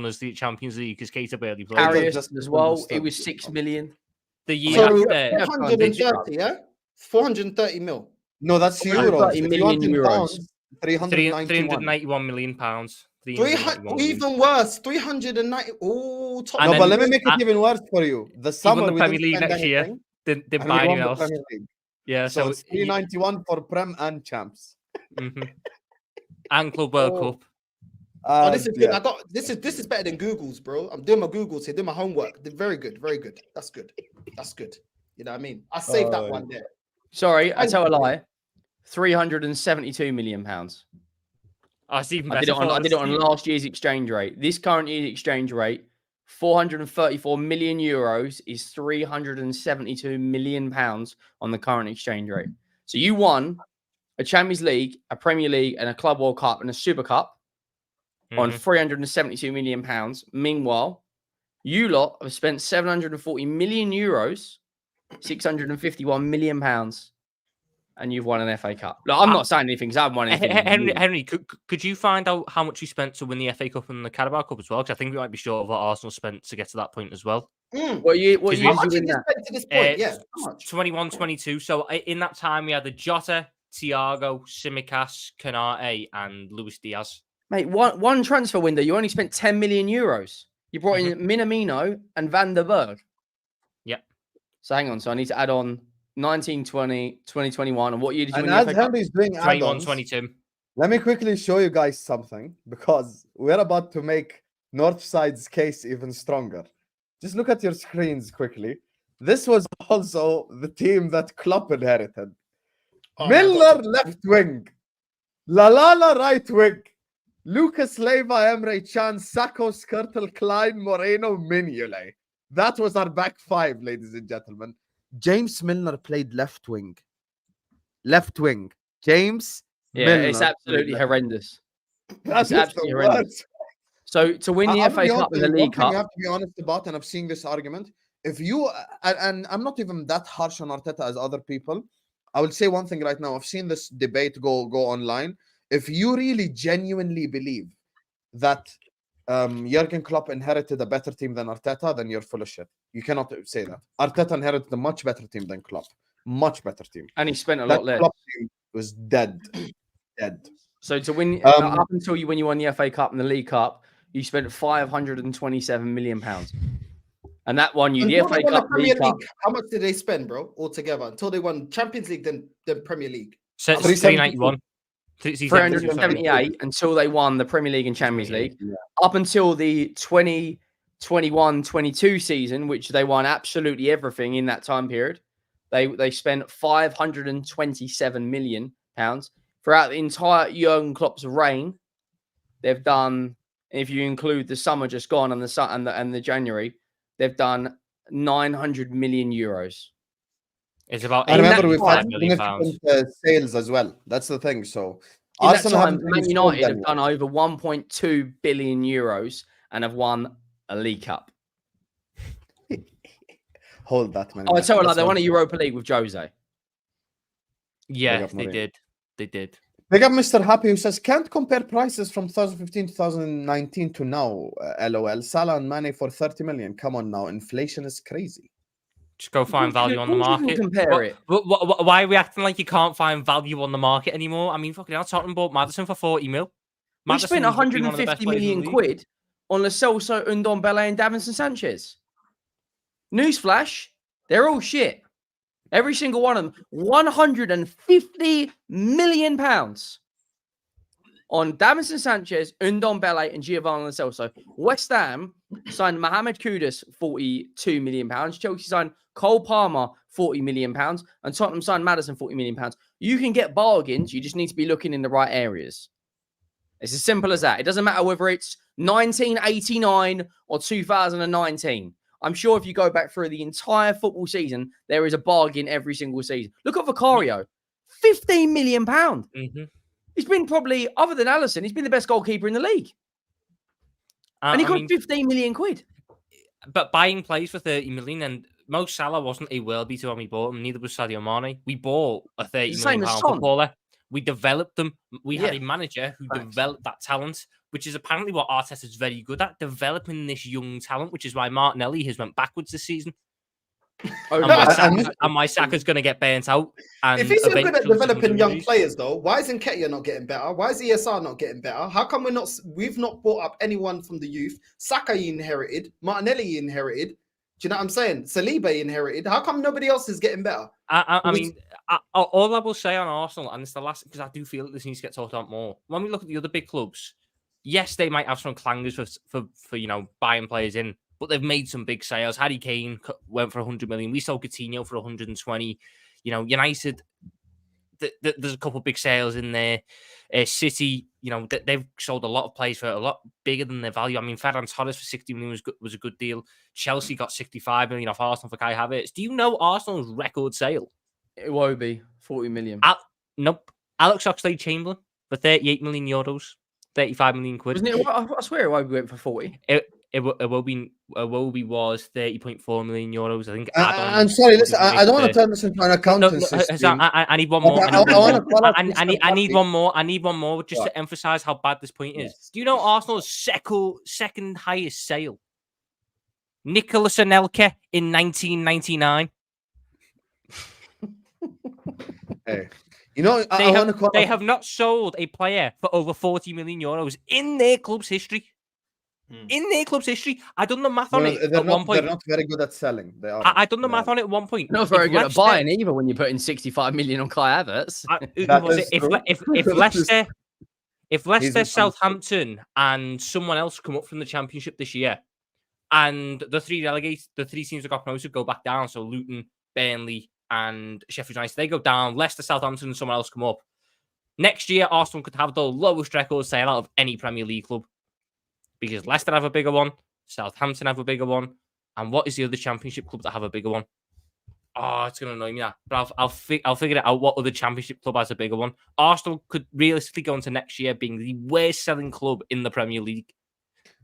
as the Champions League because Keita barely played. Karius just as well. It misunderstood. was 6 million. The year So after, 430, yeah? 430 mil. No, that's 430 euros. If you want million in euros. pounds, 391. 391 million pounds. 391 million. Even worse, 390. Oh, top. And No, but then- let me make it even worse for you. The He won summer the we Premier didn't League spend next year. anything, Didn't and buy we won anything the else. Premier League. Yeah, So it's 391 for Prem and Champs. Mhm. And Club World Oh. Cup. Oh, this is good. Yeah. I got this is better than Google's, bro. I'm doing my Googles here, doing my homework. Very good, very good. That's good. That's good. You know what I mean? I saved that one there. Sorry, I tell a lie. 372 million pounds. Oh, it's even I better. did it on for I did it on us. last year's exchange rate. This current year's exchange rate, 434 million euros is 372 million pounds on the current exchange rate. So you won a Champions League, a Premier League, and a Club World Cup and a Super Cup on Mhm. 372 million pounds. Meanwhile, you lot have spent 740 million euros, 651 million pounds, and you've won an FA Cup. Look, I'm not saying anything because I haven't won anything. Henry, could you find out how much you spent to win the FA Cup and the Carabao Cup as well? Because I think we might be short of what Arsenal spent to get to that point as well. What year Because did How you much win did you that? spend to this point? Yeah. How much? 21, 22. So in that time, we had the Jota, Thiago, Tsimikas, Canate, and Luis Diaz. Mate, one transfer window, you only spent 10 million euros. You brought in Minamino and Van der Berg. Yep. So hang on. So I need to add on 19, 20, 2021. And what year did you And win the as FA Cup? Henry's doing 21, add-ons, 22. let me quickly show you guys something because we're about to make Northside's case even stronger. Just look at your screens quickly. This was also the team that Klopp inherited. Oh, Milner left wing, Lalala right wing, Lucas Leiva, Emre Can, Sacco, Skirtle, Klein, Moreno, Mignolet. That was our back five, ladies and gentlemen. James Milner played left wing. Left wing. James Yeah, Milner it's played absolutely left wing. horrendous. That's It's the absolutely worst. horrendous. So to win the I'm FA gonna Cup be and the honest, League one thing you Cup, have to be honest about, and I've seen this argument. If you and I'm not even that harsh on Arteta as other people, I will say one thing right now. I've seen this debate go online. If you really genuinely believe that Jurgen Klopp inherited a better team than Arteta, then you're full of shit. You cannot say that. Arteta inherited a much better team than Klopp. Much better team. and he spent a That lot less. Klopp team was dead. Dead. So to win Um, up until when you won the FA Cup and the League Cup, you spent 527 million pounds, and that won you the Until FA they won the Cup, Premier League Cup. League, how much did they spend, bro, altogether? Until they won Champions League, then Premier League. So it's 372. 391. 378 until they won the Premier League and Champions League. Yeah. Up until the 2021-22 season, which they won absolutely everything in that time period. They spent 527 million pounds throughout the entire Jurgen Klopp's reign. They've done, if you include the summer just gone and the January, they've done 900 million euros. It's about And remember, we've had 85 million pounds. significant sales as well. That's the thing. So In that Arsenal time, haven't Man really United sold have done over 1.2 billion euros and have won a League Cup. Hold that, man. Oh, I tell you, like, they That's won a Europa League with Jose. Yeah, up they Mourinho. did. They did. Big up Mr. Happy, who says, can't compare prices from 2015 2019 to now. LOL. Salah and Mane for 30 million. Come on now. Inflation is crazy. Just go find value on the market. Compare it. Why are we acting like you can't find value on the market anymore? I mean, fucking hell, Tottenham bought Maddison for 40 mil. We Maddison spent was probably one of the 150 best players in the million league. quid on Lo Celso, Ndombele, and Davinson Sanchez. Newsflash, they're all shit. Every single one of them. 150 million pounds on Davinson Sanchez, Ndombele, and Giovanni Lo Celso. West Ham signed Mohamed Kudus, 42 million pounds. Chelsea signed Cole Palmer, 40 million pounds, and Tottenham signed Maddison, 40 million pounds. You can get bargains. You just need to be looking in the right areas. It's as simple as that. It doesn't matter whether it's 1989 or 2019. I'm sure if you go back through the entire football season, there is a bargain every single season. Look at Vicario, £15 million. Mm-hmm. He's been probably, other than Alisson, he's been the best goalkeeper in the league. And he got 15 million quid. But buying players for 30 million, and Mo Salah wasn't a world beater when we bought him, neither was Sadio Mane. We bought a £30 million footballer. We developed them. We had a manager who developed that talent, which is apparently what Arteta's very good at, developing this young talent, which is why Martinelli has went backwards this season. And my Saka's going to get burnt out. And if he's so good at developing young players, though, why isn't Nketiah not getting better? Why is ESR not getting better? How come we've not brought up anyone from the youth? Saka he inherited, Martinelli he inherited. Do you know what I'm saying? Saliba he inherited. How come nobody else is getting better? I mean, all I will say on Arsenal, and it's the last, because I do feel that this needs to get talked about more. When we look at the other big clubs, yes, they might have some clangers for buying players in, but they've made some big sales. Harry Kane went for 100 million. We sold Coutinho for 120. United, there's a couple of big sales in there. City, they've sold a lot of players for a lot bigger than their value. I mean, Ferran Torres for 60 million was a good deal. Chelsea got 65 million off Arsenal for Kai Havertz. Do you know Arsenal's record sale? It won't be 40 million. Nope. Alex Oxlade-Chamberlain for 38 million euros, 35 million quid. Wasn't it? I swear it went for 40. Iwobi was 30.4 million euros. I think. I'm sorry, listen. I don't want to turn this into an accountancy. I need one more. I need one more. I need one more just to emphasize how bad this point is. Yes. Do you know Arsenal's second highest sale? Nicolas Anelka in 1999. Hey. They have not sold a player for over 40 million euros in their club's history. In their club's history, I done the math on it at one point. They're not very good at selling. They are. I done the math on it at one point. Not very good at buying either when you're putting 65 million on Kai Havertz. If Leicester, Southampton, and someone else come up from the Championship this year, and the three teams that got promoted go back down, so Luton, Burnley, and Sheffield United, they go down. Leicester, Southampton, and someone else come up. Next year, Arsenal could have the lowest record sale out of any Premier League club. Because Leicester have a bigger one, Southampton have a bigger one, and what is the other Championship club that have a bigger one? Oh, it's going to annoy me now. But I'll figure it out what other Championship club has a bigger one. Arsenal could realistically go into next year being the worst selling club in the Premier League.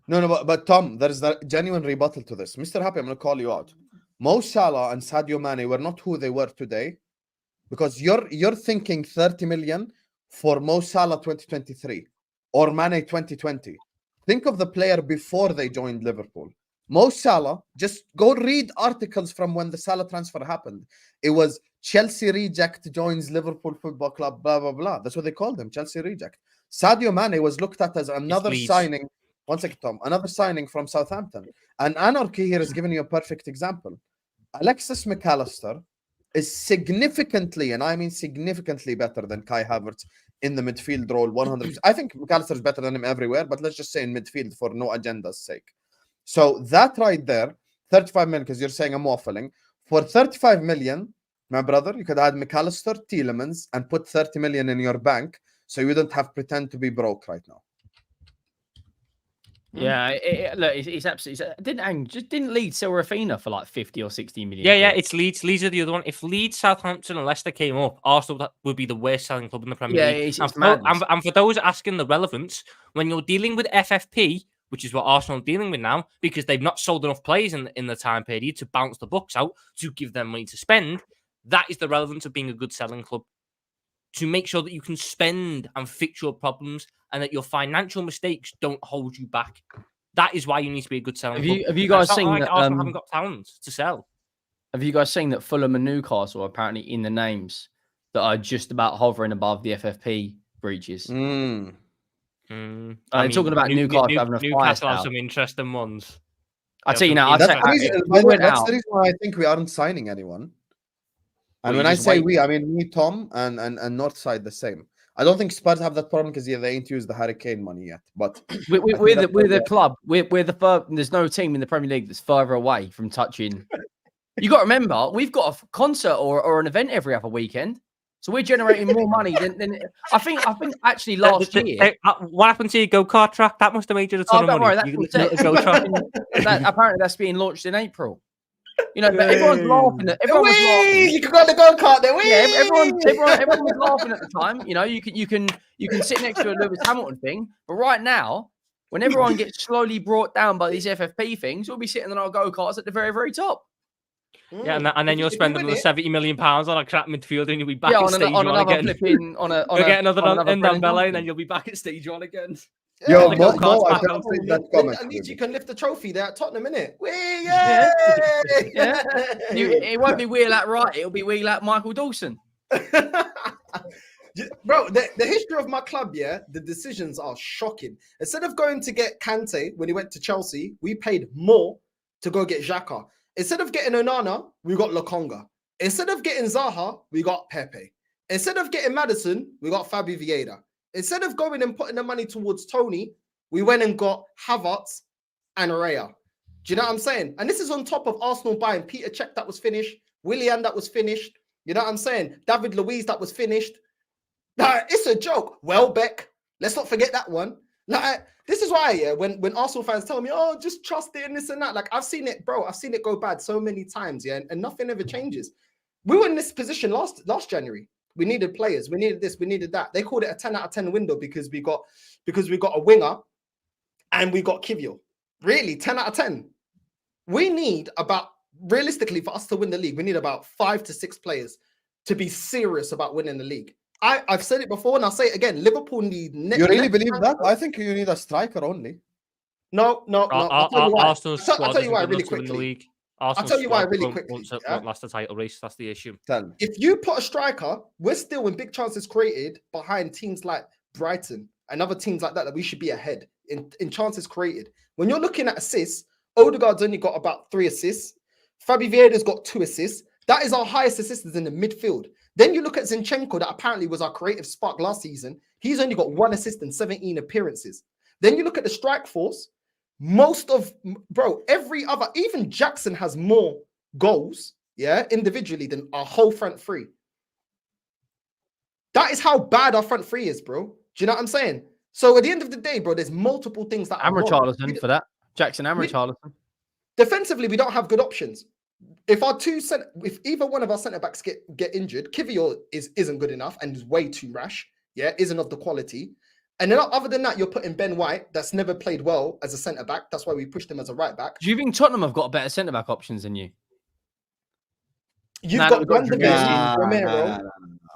No, but Tom, there is a genuine rebuttal to this. Mr. Happy, I'm going to call you out. Mo Salah and Sadio Mane were not who they were today because you're thinking 30 million for Mo Salah 2023 or Mane 2020. Think of the player before they joined Liverpool. Mo Salah, just go read articles from when the Salah transfer happened. It was Chelsea reject joins Liverpool Football Club, blah, blah, blah. That's what they called him, Chelsea reject. Sadio Mane was looked at as another signing. One second, Tom. Another signing from Southampton. And Anarchy here is giving you a perfect example. Alexis McAllister is significantly, and I mean significantly better than Kai Havertz in the midfield role, 100%. I think McAllister is better than him everywhere, but let's just say in midfield for no agenda's sake. So that right there, 35 million, because you're saying I'm waffling. For 35 million, my brother, you could add McAllister, Tielemans, and put 30 million in your bank, so you wouldn't have pretend to be broke right now. Yeah, look, it's absolutely. Didn't Leeds sell Rafinha for like 50 or 60 million? Yeah, it's Leeds. Leeds are the other one. If Leeds, Southampton, and Leicester came up, Arsenal would be the worst selling club in the Premier League. And for those asking the relevance, when you're dealing with FFP, which is what Arsenal are dealing with now, because they've not sold enough players in the time period to bounce the books out to give them money to spend, that is the relevance of being a good selling club. To make sure that you can spend and fix your problems and that your financial mistakes don't hold you back. That is why you need to be a good selling club. Have you guys seen that Arsenal haven't got talent to sell? Have you guys seen that Fulham and Newcastle are apparently in the names that are just about hovering above the FFP breaches? I'm talking about Newcastle having a Newcastle have some interesting ones. I tell you now, that's the reason why I think we aren't signing anyone. And when I say we, I mean me, Tom, and Northside the same. I don't think Spurs have that problem because they ain't used the Hurricane money yet. But we're the club. We're the first. There's no team in the Premier League that's further away from touching. You got to remember, we've got a concert or an event every other weekend. So we're generating more money than I think actually last year. What happened to your go-kart track? That must have made you a ton of Don't money. worry, You that's can go track. apparently that's being launched in April. You know, but everyone's laughing. Everyone was Whee! laughing. You can go on the go-kart there. Whee! Yeah, everyone was laughing at the time. You know, you can sit next to a Lewis Hamilton thing, but right now, when everyone gets slowly brought down by these FFP things, we'll be sitting on our go-karts at the very, very top. Yeah, and then you'll spend another £70 million on a crap midfielder, and you'll be back Yeah, at stage on one another again. flipping on Get another Brennan Ndombele, Johnson. and then you'll be back at stage one again. Yo, Yeah, Mo, I can say that comment. At least you can lift the trophy there at Tottenham, innit? Whee! Yeah. Yay! Yeah. It won't be Wheel at Wright. It'll be Wheel at Michael Dawson. Bro, the history of my club, yeah, the decisions are shocking. Instead of going to get Kante when he went to Chelsea, we paid more to go get Xhaka. Instead of getting Onana, we got Lokonga. Instead of getting Zaha, we got Pepe. Instead of getting Maddison, we got Fabi Vieira. Instead of going and putting the money towards Tony, we went and got Havertz and Raya. Do you know what I'm saying? And this is on top of Arsenal buying Peter Cech that was finished, Willian that was finished. You know what I'm saying? David Luiz that was finished. Like, it's a joke. Welbeck, let's not forget that one. Like, this is why, yeah, when Arsenal fans tell me, oh, just trust it and this and that. Like, I've seen it, bro. I've seen it go bad so many times, yeah, and nothing ever changes. We were in this position last January. We needed players. We needed this. We needed that. They called it a 10 out of 10 window because we got a winger and we got Kivio. Really, 10 out of 10. We need about, realistically, for us to win the league, we need about 5 to 6 players to be serious about winning the league. I've said it before and I'll say it again. Liverpool need... You really believe that? I think you need a striker only. No. I'll tell you why. Arsenal's I'll tell you why squad really isn't good enough to win the quickly. league. I'll tell you why really quickly. Won't last the title race. That's the issue. Tell me. If you put a striker, we're still in big chances created behind teams like Brighton and other teams like that we should be ahead in chances created. When you're looking at assists, Odegaard's only got about 3 assists. Fabi Vieira's got 2 assists. That is our highest assistants in the midfield. Then you look at Zinchenko, that apparently was our creative spark last season. He's only got 1 assist and 17 appearances. Then you look at the strike force. Every other, even Jackson has more goals, yeah, individually than our whole front three. That is how bad our front three is, bro. Do you know what I'm saying? So at the end of the day, bro, there's multiple things that are wrong. Richarlison for that. Jackson and Richarlison. Defensively, we don't have good options. If either one of our centre backs get injured, Kivio isn't good enough and is way too rash. Yeah, isn't of the quality. And then other than that, you're putting Ben White, that's never played well as a centre back. That's why we pushed him as a right back. Do you think Tottenham have got better centre back options than you? You've got Van de Beek, Romero.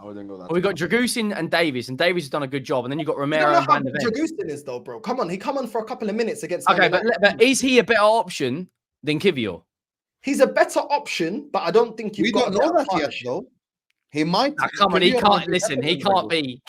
I wouldn't go that. Well, we've got Dragusin and Davies has done a good job, and then you've got You Romero don't know and how Van de Beek. Dragusin is though, bro. Come on, he come on for a couple of minutes against. Okay, but is he a better option than Kivio? He's a better option, but I don't think We don't know that yet, though. He might. Come on, he can't listen. He can't be.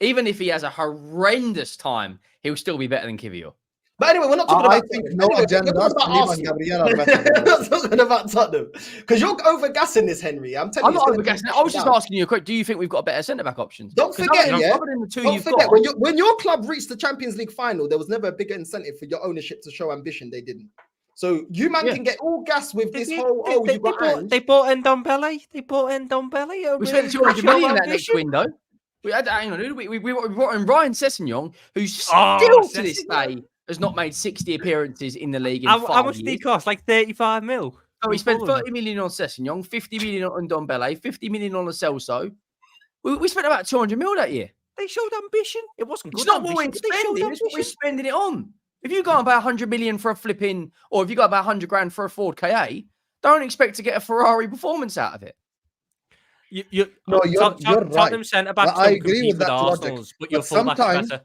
Even if he has a horrendous time, he'll still be better than Kivio. But anyway, we're not talking about. I think no agenda. We're not talking about Tottenham because you're overgassing this, Henry. I'm telling you. I'm not overgassing. I was just asking you a quick. Do you think we've got better centre back options? Don't forget, yeah. Other than the 2 Don't you've forget got, when your club reached the Champions League final, there was never a bigger incentive for your ownership to show ambition. They didn't. So you can get all gas with this whole. They bought Ndombele. They bought Ndombele. We spent 200 million that next window. We had, we brought in Ryan Sessegnon, who's still to this day has not made 60 appearances in the league in 5 years. How much did he cost? Like 35 mil? So we spent 30 million on Sessegnon, 50 million on Ndombele, 50 million on Lo Celso. We spent about 200 mil that year. They showed ambition. It wasn't good. It's not what we're spending, it's what we're spending it on. If you go and buy 100 million for a flipping, or if you go about 100 grand for a Ford KA, don't expect to get a Ferrari performance out of it. You're right. Tottenham centre back. I agree with that logic. But your fullback better.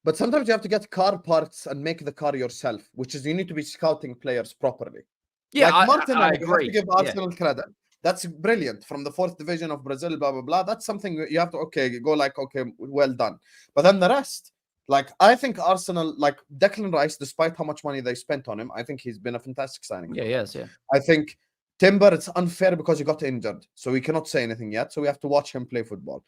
But sometimes you have to get car parts and make the car yourself, which is you need to be scouting players properly. Yeah, like Martin, I agree. You have to give Arsenal credit. That's brilliant from the 4th division of Brazil, blah, blah, blah. That's something you have to, well done. But then the rest, like, I think Arsenal, like Declan Rice, despite how much money they spent on him, I think he's been a fantastic signing. Yeah, yes, yeah. I think Timber, it's unfair because he got injured. So we cannot say anything yet. So we have to watch him play football.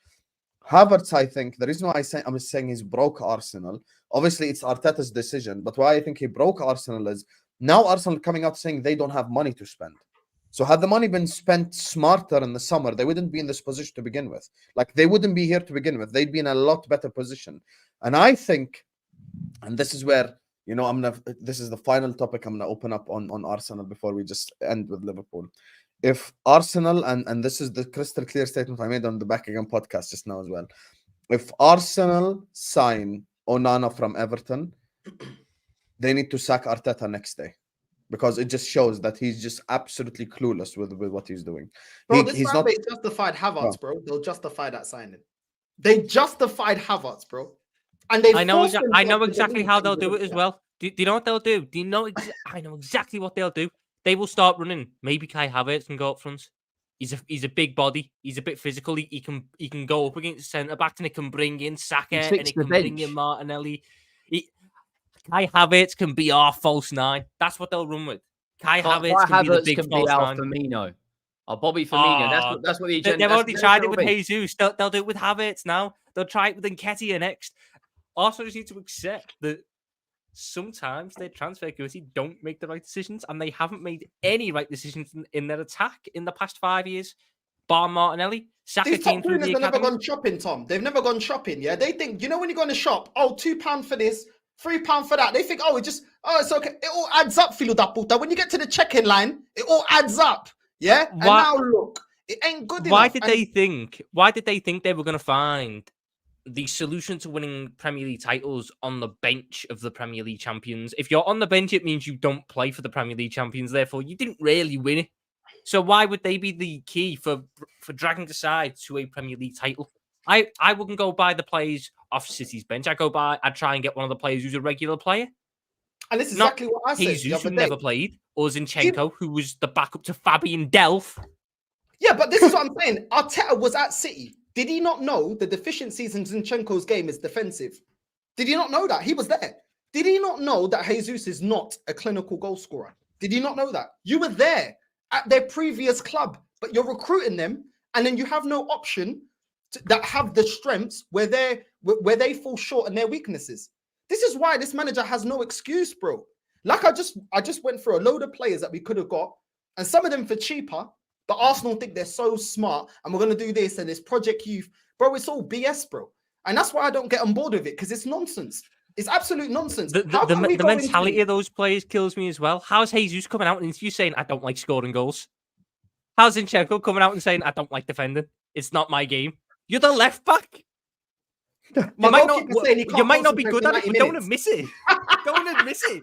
Havertz, I think, the reason why I'm saying he's broke Arsenal, obviously it's Arteta's decision, but why I think he broke Arsenal is now Arsenal coming out saying they don't have money to spend. So had the money been spent smarter in the summer, they wouldn't be in this position to begin with. Like, they wouldn't be here to begin with. They'd be in a lot better position. And I think, and this is where, you know, this is the final topic I'm gonna open up on Arsenal before we just end with Liverpool. If Arsenal, and this is the crystal clear statement I made on the Back Again podcast just now as well. If Arsenal sign Onana from Everton, they need to sack Arteta next day, because it just shows that he's just absolutely clueless with what he's doing. Bro, he's not justified Havertz, bro. They'll justify that signing. They justified Havertz, bro. And they I know exactly how they'll do it as well. Do you know what they'll do? I know exactly what they'll do. They will start running. Maybe Kai Havertz can go up front. He's a big body. He's a bit physical. He can go up against centre backs, and it can bring in Saka, and it can bring in Martinelli. Kai Havertz can be our false nine. That's what they'll run with. Kai Havertz can be the big false nine. Firmino. Or Bobby Firmino. That's what the agenda. They've already tried it with Jesus. They'll do it with Havertz now. They'll try it with Nketiah next. Arsenal just need to accept that sometimes their transfer committee don't make the right decisions, and they haven't made any right decisions in their attack in the past 5 years. Bar Martinelli, Saka came through the academy. They've never gone shopping, Tom. They've never gone shopping. Yeah, they think, you know, when you go in the shop, oh, £2 for this, £3 for that. They think, oh, it's okay. It all adds up, filo da puta. When you get to the check-in line, it all adds up. Yeah. And now look, it ain't good enough. Why did they think they were going to find the solution to winning Premier League titles on the bench of the Premier League champions? If you're on the bench, it means you don't play for the Premier League champions. Therefore, you didn't really win it. So why would they be the key for dragging the side to a Premier League title? I wouldn't go buy the players off City's bench. I'd try and get one of the players who's a regular player. And this is exactly what I said. Jesus, who never played, or Zinchenko, who was the backup to Fabian Delph. Yeah, but this is what I'm saying. Arteta was at City. Did he not know the deficiencies in Zinchenko's game is defensive? Did he not know that? He was there. Did he not know that Jesus is not a clinical goal scorer? Did he not know that? You were there at their previous club, but you're recruiting them, and then you have no option that have the strengths where they fall short and their weaknesses. This is why this manager has no excuse, bro. Like I just went through a load of players that we could have got, and some of them for cheaper. But Arsenal think they're so smart, and we're going to do this and this Project Youth. Bro, it's all BS, bro. And that's why I don't get on board with it, because it's nonsense. It's absolute nonsense. The mentality of those players kills me as well. How's Jesus coming out and you saying, I don't like scoring goals? How's Zinchenko coming out and saying, I don't like defending? It's not my game. You're the left back. You might not be good at it, but don't admit it. Don't admit it.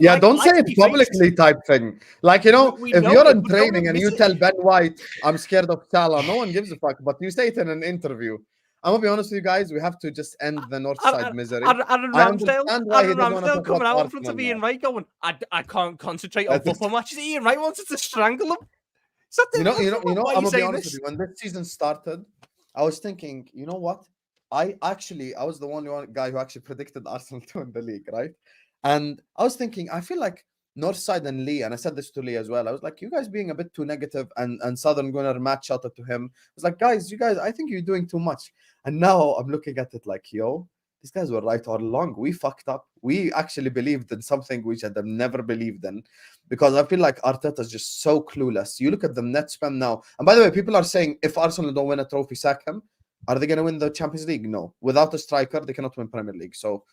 Yeah, don't say it publicly type thing. Like, you know, if you're in training and you tell Ben White, I'm scared of Salah, no one gives a fuck. But you say it in an interview. I'm going to be honest with you guys, we have to just end the Northside misery. Aaron Ramsdale coming out in front of Ian Wright going, I can't concentrate on football matches. Ian Wright wanted to strangle him. You know, I'm going to be honest with you. When this season started, I was thinking, you know what? I was the only guy who actually predicted Arsenal to win the league, right? And I was thinking, I feel like Northside and Lee, and I said this to Lee as well, I was like, you guys being a bit too negative, and Southern going to match shout out to him. I was like, guys, I think you're doing too much. And now I'm looking at it like, yo, these guys were right all along. We fucked up. We actually believed in something which I'd have never believed in, because I feel like Arteta's just so clueless. You look at the net spend now. And by the way, people are saying, if Arsenal don't win a trophy, sack him. Are they going to win the Champions League? No. Without a striker, they cannot win Premier League. So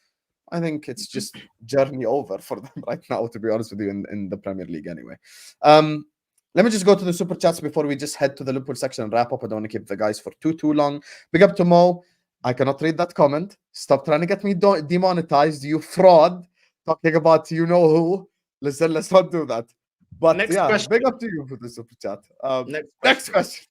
I think it's just journey over for them right now, to be honest with you, in the Premier League anyway. Let me just go to the super chats before we just head to the Liverpool section and wrap up. I don't want to keep the guys for too long. Big up to Mo. I cannot read that comment. Stop trying to get me demonetized, you fraud. Talking about you know who. Listen, let's not do that. But next yeah, question. big up to you for the super chat. Next question.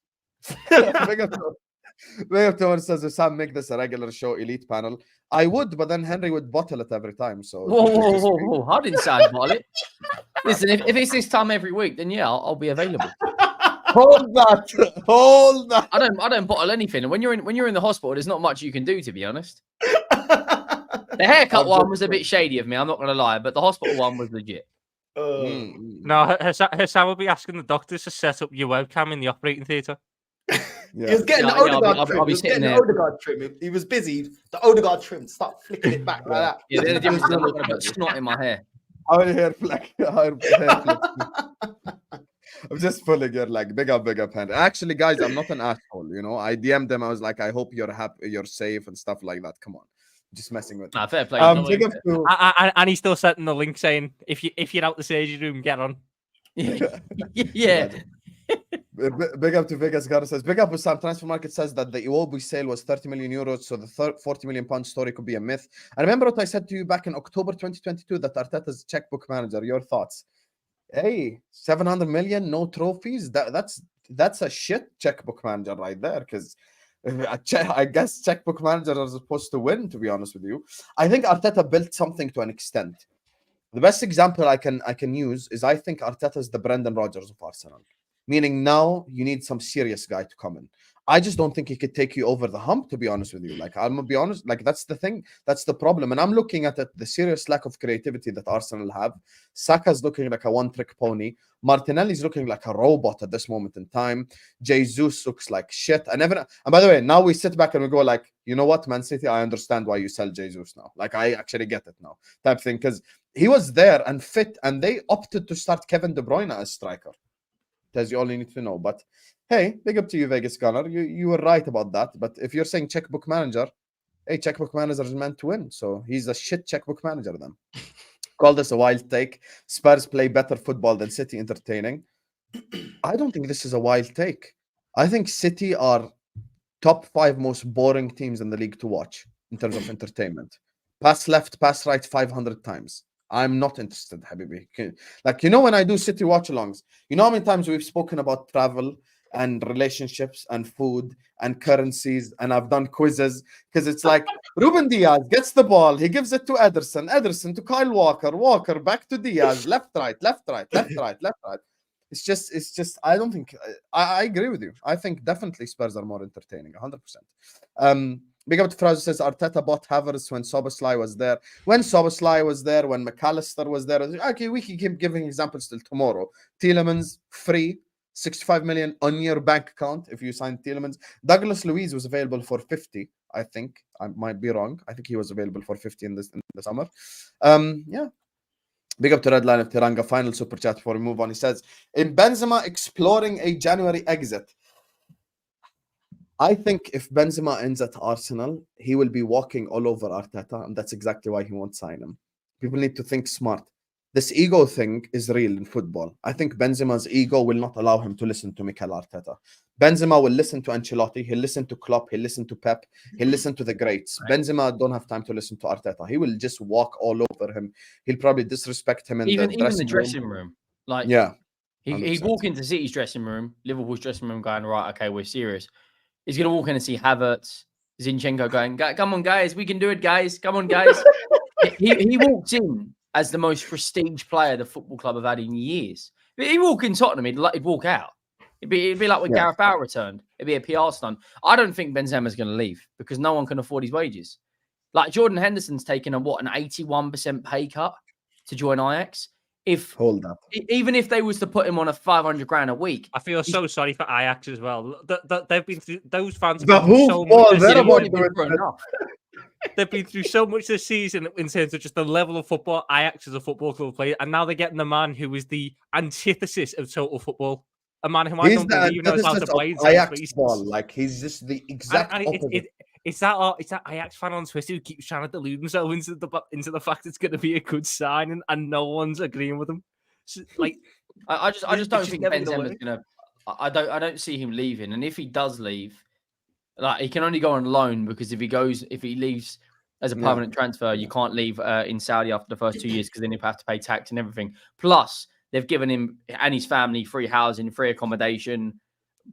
Big up to one says, Sam, make this a regular show, elite panel. I would, but then Henry would bottle it every time. So whoa. I didn't say I'd bottle it. Listen, if it's this time every week, then yeah, I'll be available. Hold that. I don't bottle anything. And when you're in the hospital, there's not much you can do, to be honest. The haircut one was a bit shady of me, I'm not gonna lie, but the hospital one was legit. No, Hassan will be asking the doctors to set up your webcam in the operating theatre. Yeah. He was getting the Odegaard trim. He was getting the Odegaard trim. He was busy. The Odegaard trim. Start flicking it back like that. Yeah, there's a difference between snot in my hair. Our hair flick. I'm just pulling your like big up, hand. Actually, guys, I'm not an asshole. You know, I DM'd them. I was like, I hope you're happy, you're safe, and stuff like that. Come on, just messing with. Nah, fair play. Big up to And he's still setting the link saying, if you're out the surgery room, get on. Yeah. Big up to Vegas. Gara says, big up with Sam. Transfer Market says that the Iwobi sale was 30 million euros, so the 40 million pound story could be a myth. I remember what I said to you back in October 2022 that Arteta's checkbook manager. Your thoughts? Hey, 700 million, no trophies. That's a shit checkbook manager right there. Because I guess checkbook managers are supposed to win. To be honest with you, I think Arteta built something to an extent. The best example I can use is I think Arteta is the Brendan Rodgers of Arsenal. Meaning now you need some serious guy to come in. I just don't think he could take you over the hump, to be honest with you. Like, I'm gonna be honest, like that's the thing, that's the problem. And I'm looking at the serious lack of creativity that Arsenal have. Saka's looking like a one-trick pony. Martinelli's looking like a robot at this moment in time. Jesus looks like shit. And by the way, now we sit back and we go like, you know what, Man City, I understand why you sell Jesus now. Like, I actually get it now, type thing, because he was there and fit, and they opted to start Kevin De Bruyne as striker. As you only need to know. But hey, big up to you, Vegas Gunner. You were right about that. But if you're saying checkbook manager, hey, checkbook manager is meant to win. So he's a shit checkbook manager then. Call this a wild take. Spurs play better football than City entertaining. I don't think this is a wild take. I think City are top 5 most boring teams in the league to watch in terms of entertainment. Pass left, pass right 500 times. I'm not interested, Habibi. Like, you know, when I do City watch-alongs, you know how many times we've spoken about travel and relationships and food and currencies, and I've done quizzes, because it's like Ruben Diaz gets the ball, he gives it to Ederson to Kyle Walker back to Diaz, left, right. It's just I don't think I agree with you. I think definitely Spurs are more entertaining, 100%. Big up to Fraser says Arteta bought Havertz when Szoboszlai was there. When Szoboszlai was there, when McAllister was there. Okay, we can keep giving examples till tomorrow. Tielemans, free, 65 million on your bank account if you sign Tielemans. Douglas Luiz was available for 50, I think. I might be wrong. I think he was available for 50 in the summer. Yeah. Big up to Redline of Tiranga. Final super chat before we move on. He says, in Benzema exploring a January exit, I think if Benzema ends at Arsenal, he will be walking all over Arteta, and that's exactly why he won't sign him. People need to think smart. This ego thing is real in football. I think Benzema's ego will not allow him to listen to Mikel Arteta. Benzema will listen to Ancelotti, he'll listen to Klopp, he'll listen to Pep, he'll listen to the greats. Right. Benzema don't have time to listen to Arteta. He will just walk all over him. He'll probably disrespect him in the dressing room. Like, yeah, he'd walk into City's dressing room, Liverpool's dressing room, going, right, okay, we're serious. He's going to walk in and see Havertz, Zinchenko going, come on, guys, we can do it, guys. Come on, guys. he walked in as the most prestige player the football club have had in years. He'd walk in Tottenham, he'd walk out. It'd be like when Gareth Bale returned. It'd be a PR stunt. I don't think Benzema's going to leave because no one can afford his wages. Like, Jordan Henderson's taken an 81% pay cut to join Ajax. Even if they was to put him on a 500 grand a week, I feel so sorry for Ajax as well. They've been through, those fans have been through so much. They've been through so much this season in terms of just the level of football Ajax as a football club player, and now they're getting the man who is the antithesis of total football. A man who I don't believe knows how to play Ajax ball. Like, he's just the exact opposite. It's that Ajax fan on Twitter who keeps trying to delude himself into the fact it's going to be a good sign, and no one's agreeing with him. So, like, I just don't think Benzema's going to. I don't see him leaving, and if he does leave, like, he can only go on loan, because if he leaves as a permanent transfer, you can't leave in Saudi after the first 2 years, because then you have to pay tax and everything. Plus, they've given him and his family free housing, free accommodation,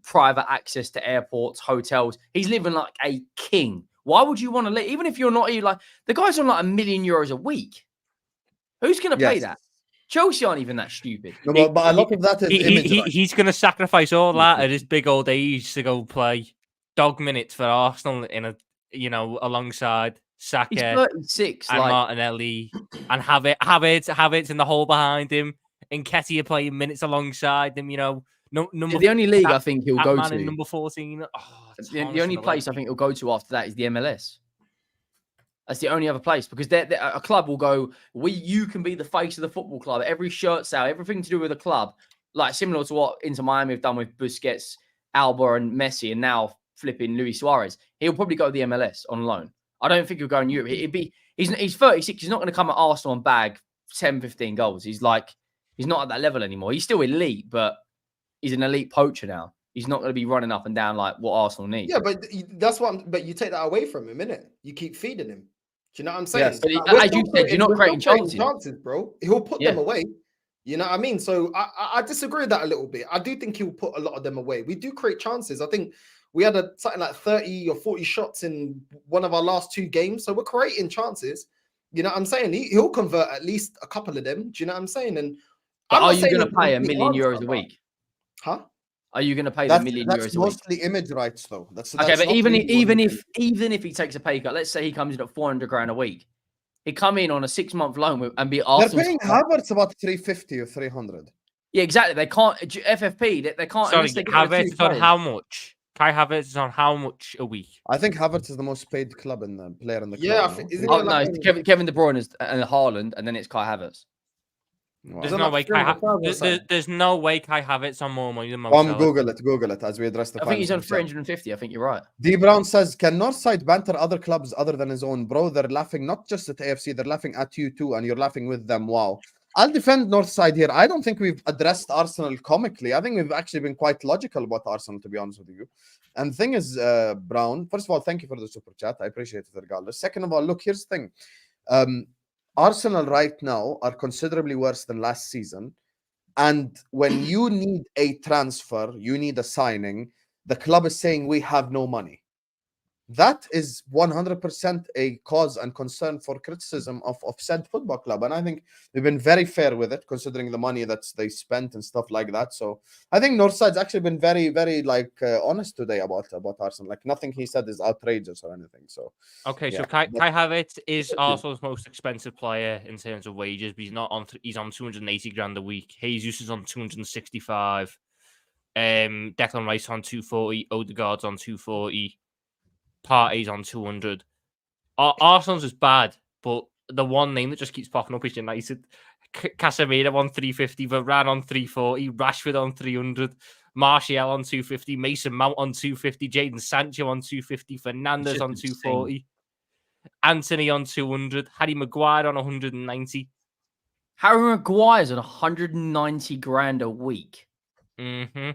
private access to airports, hotels. He's living like a king. Why would you want to leave? Even if you're not, like, the guy's on like €1 million a week. Who's going to pay that? Chelsea aren't even that stupid. No, but a lot of that is he's going to sacrifice all that at his big old age to go play dog minutes for Arsenal alongside Saka. He's 36, and Martinelli and Havertz in the hole behind him, and Nketiah playing minutes alongside him. The only league I think he'll go to, number 14. The only place I think he'll go to after that is the MLS. That's the only other place, because a club will go, you can be the face of the football club. Every shirt sale, everything to do with the club, like similar to what Inter Miami have done with Busquets, Alba, and Messi, and now flipping Luis Suarez. He'll probably go to the MLS on loan. I don't think he'll go in Europe. He's 36. He's not going to come at Arsenal and bag 10, 15 goals. He's not at that level anymore. He's still elite, but he's an elite poacher now. He's not going to be running up and down like what Arsenal need. Yeah, but that's what. But you take that away from him, innit? You keep feeding him. Do you know what I'm saying? Yes, but as you said, you're not creating chances, bro. He'll put them away. You know what I mean? So I disagree with that a little bit. I do think he'll put a lot of them away. We do create chances. I think we had something like 30 or 40 shots in one of our last 2 games. So we're creating chances. You know what I'm saying? He'll convert at least a couple of them. Do you know what I'm saying? And are you going to pay $1 million a week? Huh? Are you going to pay the $1 million a week? That's mostly image rights, though. That's okay, but even if he takes a pay cut, let's say he comes in at 400 grand a week, he'd come in on a 6-month loan and be Arsenal. They're paying Havertz about 350 or 300. Yeah, exactly. They can't FFP. They can't. Sorry, Havertz is on how much? Kai Havertz is on how much a week? I think Havertz is the most paid club in the player in the club. Yeah, no, Kevin De Bruyne and Haaland, and then it's Kai Havertz. Wow. There's no way there's no way Kai Havertz on more money than Mo Salah. Google it as we address the. I think he's on 350. I think you're right. D Brown says, "Can Northside banter other clubs other than his own, bro? They're laughing not just at AFC, they're laughing at you too, and you're laughing with them. Wow." I'll defend Northside here. I don't think we've addressed Arsenal comically. I think we've actually been quite logical about Arsenal, to be honest with you. And the thing is, Brown, first of all, thank you for the super chat. I appreciate it regardless. Second of all, look, here's the thing. Arsenal right now are considerably worse than last season. And when you need a transfer, you need a signing, the club is saying we have no money. That is 100% a cause and concern for criticism of said football club. And I think we've been very fair with it, considering the money that they spent and stuff like that. So I think Northside's actually been very, very honest today about Arsenal. Like nothing he said is outrageous or anything. So okay, yeah. So Kai Havertz is Arsenal's most expensive player in terms of wages, but he's not on. He's on 280 grand a week. Jesus is on 265. Declan Rice on 240. Odegaard's on 240. Partey's on 200. Arsenal's is bad, but the one name that just keeps popping up is United. Casemiro on 350, Varane on 340, Rashford on 300, Martial on 250, Mason Mount on 250, Jadon Sancho on 250, Fernandes on 240, Anthony on 200, Harry Maguire on 190. Harry Maguire's on 190 grand a week. Mm-hmm.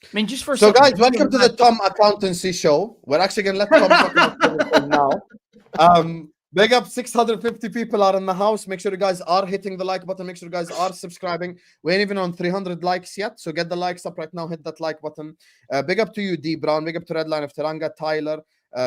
I mean, just for guys, welcome to the Tom Accountancy Show. We're actually gonna let Tom talk about now. Big up, 650 people are in the house. Make sure you guys are hitting the like button. Make sure you guys are subscribing. We ain't even on 300 likes yet, so get the likes up right now. Hit that like button. Big up to you, D Brown. Big up to Redline of Teranga, Tyler.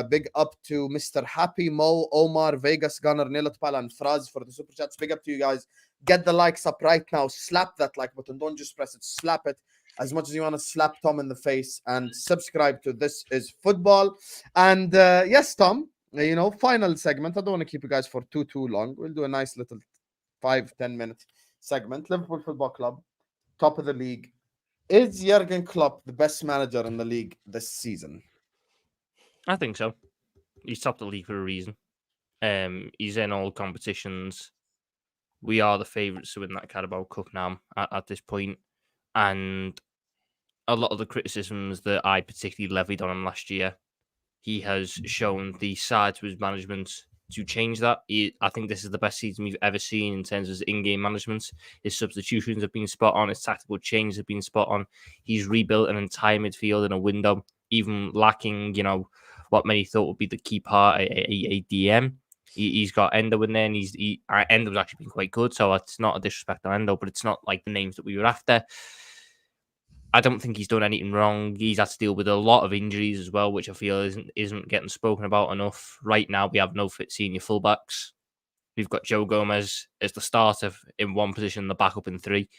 Big up to Mr. Happy, Mo, Omar, Vegas Gunner, Nilotpal, and Fraz for the super chats. Big up to you guys. Get the likes up right now. Slap that like button. Don't just press it. Slap it. As much as you want to slap Tom in the face, and subscribe to This Is Football. And yes, Tom, final segment. I don't want to keep you guys for too long. We'll do a nice little 5-10 minute segment. Liverpool Football Club, top of the league. Is Jurgen Klopp the best manager in the league this season? I think so. He's top of the league for a reason. He's in all competitions. We are the favourites to win that Carabao Cup now at this point. And a lot of the criticisms that I particularly levied on him last year, he has shown the side to his management to change that. I think this is the best season we've ever seen in terms of his in-game management. His substitutions have been spot on. His tactical changes have been spot on. He's rebuilt an entire midfield in a window, even lacking, what many thought would be the key part, a DM. He's got Endo in there, and Endo's actually been quite good, so it's not a disrespect on Endo, but it's not like the names that we were after. I don't think he's done anything wrong. He's had to deal with a lot of injuries as well, which I feel isn't getting spoken about enough. Right now, we have no fit senior fullbacks. We've got Joe Gomez as the starter in one position, the backup in 3.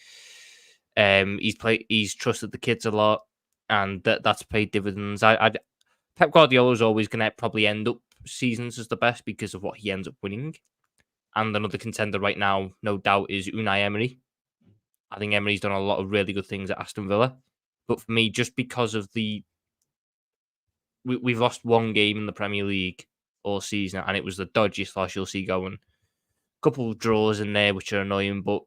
He's trusted the kids a lot, and that's paid dividends. Pep Guardiola's always going to probably end up seasons as the best because of what he ends up winning. And another contender right now, no doubt, is Unai Emery. I think Emery's done a lot of really good things at Aston Villa. But for me, just because of we've lost one game in the Premier League all season, and it was the dodgiest loss you'll see going. A couple of draws in there, which are annoying, but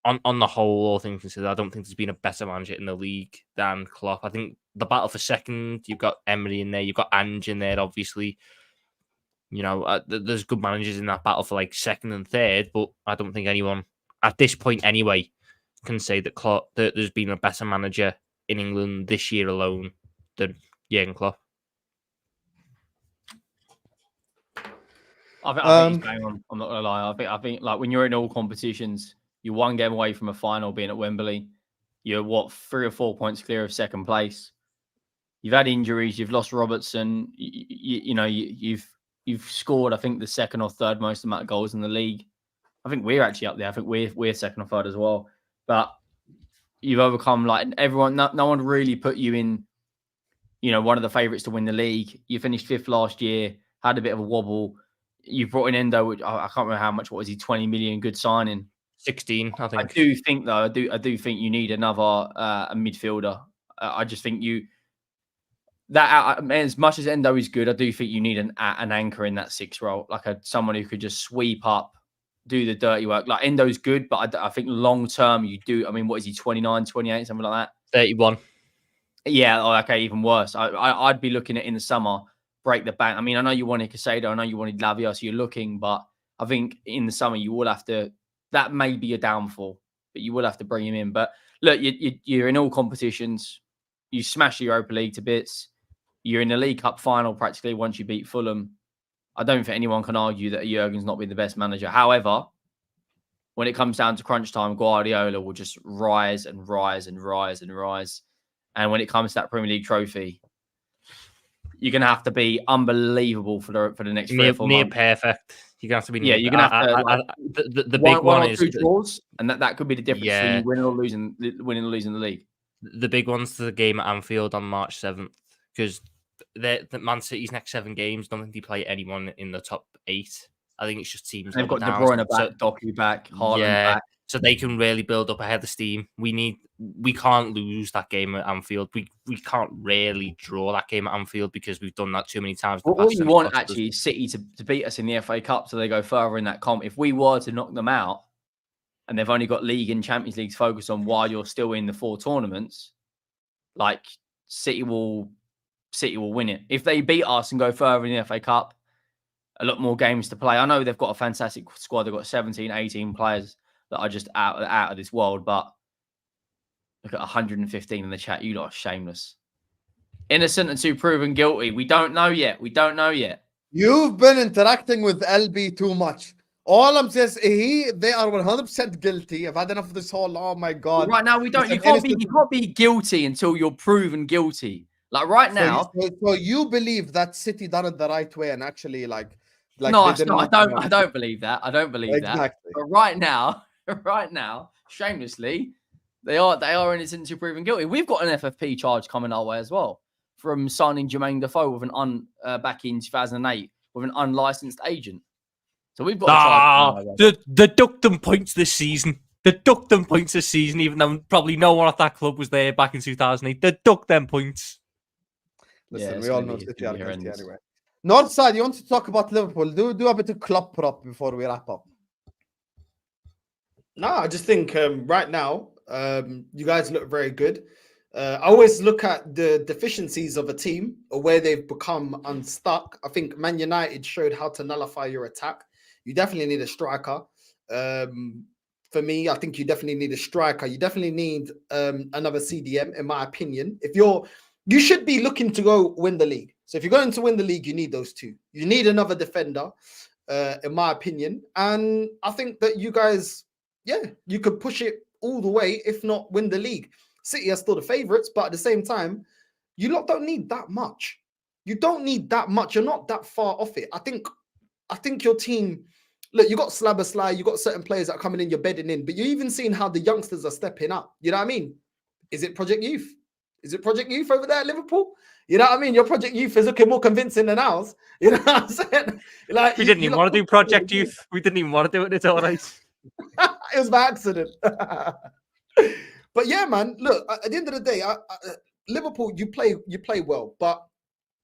on the whole, all things considered, I don't think there's been a better manager in the league than Klopp. I think the battle for second, you've got Emery in there, you've got Ange in there, obviously. You know, there's good managers in that battle for like second and third, but I don't think anyone at this point anyway can say that that there's been a better manager in England this year alone than Jurgen Klopp. I think he's bang on. I'm not gonna lie. I think like when you're in all competitions, you're one game away from a final being at Wembley. You're 3 or 4 points clear of second place. You've had injuries. You've lost Robertson. You've scored, I think, the second or third most amount of goals in the league. I think we're actually up there. I think we're second or third as well. But you've overcome like everyone. No one really put you in, one of the favourites to win the league. You finished 5th last year. Had a bit of a wobble. You brought in Endo, which I can't remember how much. What was he? 20 million, good signing. 16, I think. I do think though. I do think you need another a midfielder. I just think as much as Endo is good, I do think you need an anchor in that 6 role, like someone who could just sweep up, do the dirty work. Like Endo's good, but I think long term you do. I mean, what is he? 29, 28, something like that. 31. Yeah. Oh, okay. Even worse. I'd be looking at in the summer. Break the bank. I mean, I know you wanted Casado, I know you wanted Lavia, so you're looking, but I think in the summer you will have to. That may be a downfall, but you will have to bring him in. But look, you're in all competitions. You smash the Europa League to bits. You're in the League Cup final practically once you beat Fulham. I don't think anyone can argue that Jurgen's not been the best manager. However, when it comes down to crunch time, Guardiola will just rise and rise and rise and rise. And when it comes to that Premier League trophy, you're going to have to be unbelievable for the next 3 or 4 months. Near perfect. You're going to have to be. Yeah, you're going to have to. The big one is 2 draws, and that could be the difference between you winning or losing the league. The big one's the game at Anfield on March 7th, because the Man City's next 7 games, don't think they play anyone in the top 8. I think it's just teams. They've got De Bruyne back, Doku back, Hojlund back. So they can really build up a head of steam. We can't lose that game at Anfield. We can't really draw that game at Anfield because we've done that too many times. All you want actually is City to beat us in the FA Cup so they go further in that comp. If we were to knock them out and they've only got League and Champions Leagues focused on while you're still in the 4 tournaments, like City will win it. If they beat us and go further in the FA Cup, a lot more games to play. I know they've got a fantastic squad. They've got 17, 18 players that are just out of this world, but look at 115 in the chat. You lot are shameless. Innocent until proven guilty. We don't know yet. You've been interacting with LB too much. All I'm saying is they are 100% guilty. I've had enough of this whole, oh my God. Right now, we don't. You can't be guilty until you're proven guilty. Like right now. So you believe that City done it the right way and actually like no, I don't believe that. I don't believe that. But right now, shamelessly, they are innocent until proven guilty. We've got an FFP charge coming our way as well from signing Jermaine Defoe with back in 2008 with an unlicensed agent. So we've got deduct them points this season. Deduct them points this season, even though probably no one at that club was there back in 2008. Deduct them points. Listen, we all know City are guilty anyway. Northside, you want to talk about Liverpool? Do a bit of Klopp prop before we wrap up. No, I just think right now, you guys look very good. I always look at the deficiencies of a team or where they've become unstuck. I think Man United showed how to nullify your attack. You definitely need a striker. For me, I think you definitely need a striker. You definitely need another CDM, in my opinion. You should be looking to go win the league. So if you're going to win the league, you need those 2. You need another defender, in my opinion. And I think that you guys, you could push it all the way, if not win the league. City are still the favourites, but at the same time, you lot don't need that much. You don't need that much. You're not that far off it. I think your team, look, you got Slabberslide, you got certain players that are coming in, you're bedding in, but you're even seeing how the youngsters are stepping up. You know what I mean? Is it Project Youth? Is it Project Youth over there at Liverpool? You know what I mean? Your Project Youth is looking more convincing than ours. You know what I'm saying? Like, we didn't even want to do Project Youth. We didn't even want to do it. It's all right. It was by accident. But yeah, man, look, at the end of the day, Liverpool, you play well. But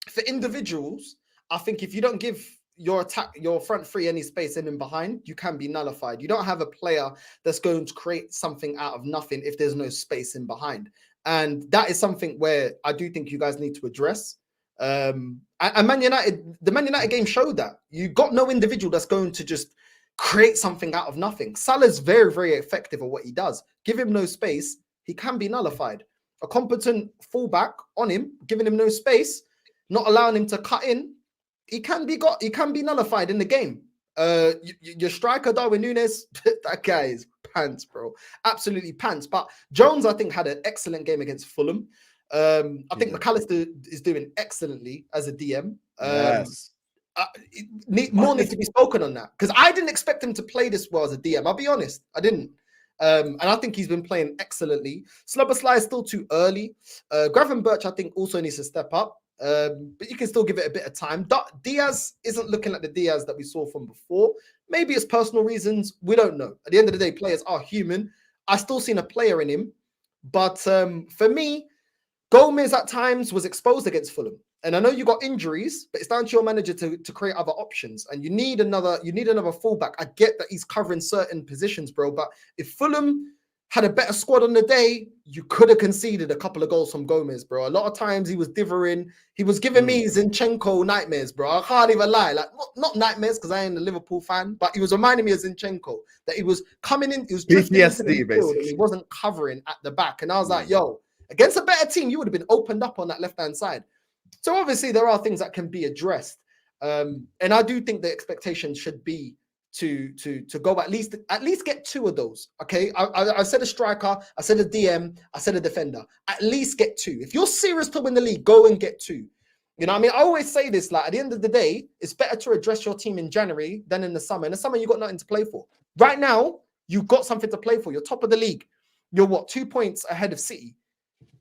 for individuals, I think if you don't give your front three, any space in and behind, you can be nullified. You don't have a player that's going to create something out of nothing if there's no space in behind. And that is something where I do think you guys need to address. And Man United, the Man United game showed that. You got no individual that's going to just create something out of nothing. Salah's very, very effective at what he does. Give him no space, he can be nullified. A competent fullback on him, giving him no space, not allowing him to cut in, he can be nullified in the game. Your striker Darwin Núñez, that guy is pants, bro, absolutely pants. But Jones, I think, had an excellent game against Fulham. I think McAllister is doing excellently as a DM. Yes. More needs to be spoken on that, because I didn't expect him to play this well as a DM. I'll be honest, I didn't. And I think he's been playing excellently. Slobosly is still too early. Gravenberch, I think, also needs to step up. But you can still give it a bit of time. Diaz isn't looking like the Diaz that we saw from before. Maybe it's personal reasons. We don't know. At the end of the day, players are human. I still seen a player in him. But for me, Gomez at times was exposed against Fulham. And I know you got injuries, but it's down to your manager to create other options. And you need another fullback. I get that he's covering certain positions, bro. But if Fulham had a better squad on the day, you could have conceded a couple of goals from Gomez, bro. A lot of times he was dithering. He was giving me Zinchenko nightmares, bro. I can't even lie. Like, not nightmares, because I ain't a Liverpool fan, but he was reminding me of Zinchenko, that he was coming in, he was drifting into the field, and he wasn't covering at the back. And I was like, yo, against a better team, you would have been opened up on that left-hand side. So obviously there are things that can be addressed. And I do think the expectation should be to go at least get two of those. Okay, I said a striker, I said a DM, I said a defender. At least get two. If you're serious to win the league, go and get two. You know what I mean? I always say this, like, at the end of the day, it's better to address your team in January than in the summer. In the summer, you got nothing to play for. Right now, you've got something to play for. You're top of the league. You're what, 2 points ahead of City.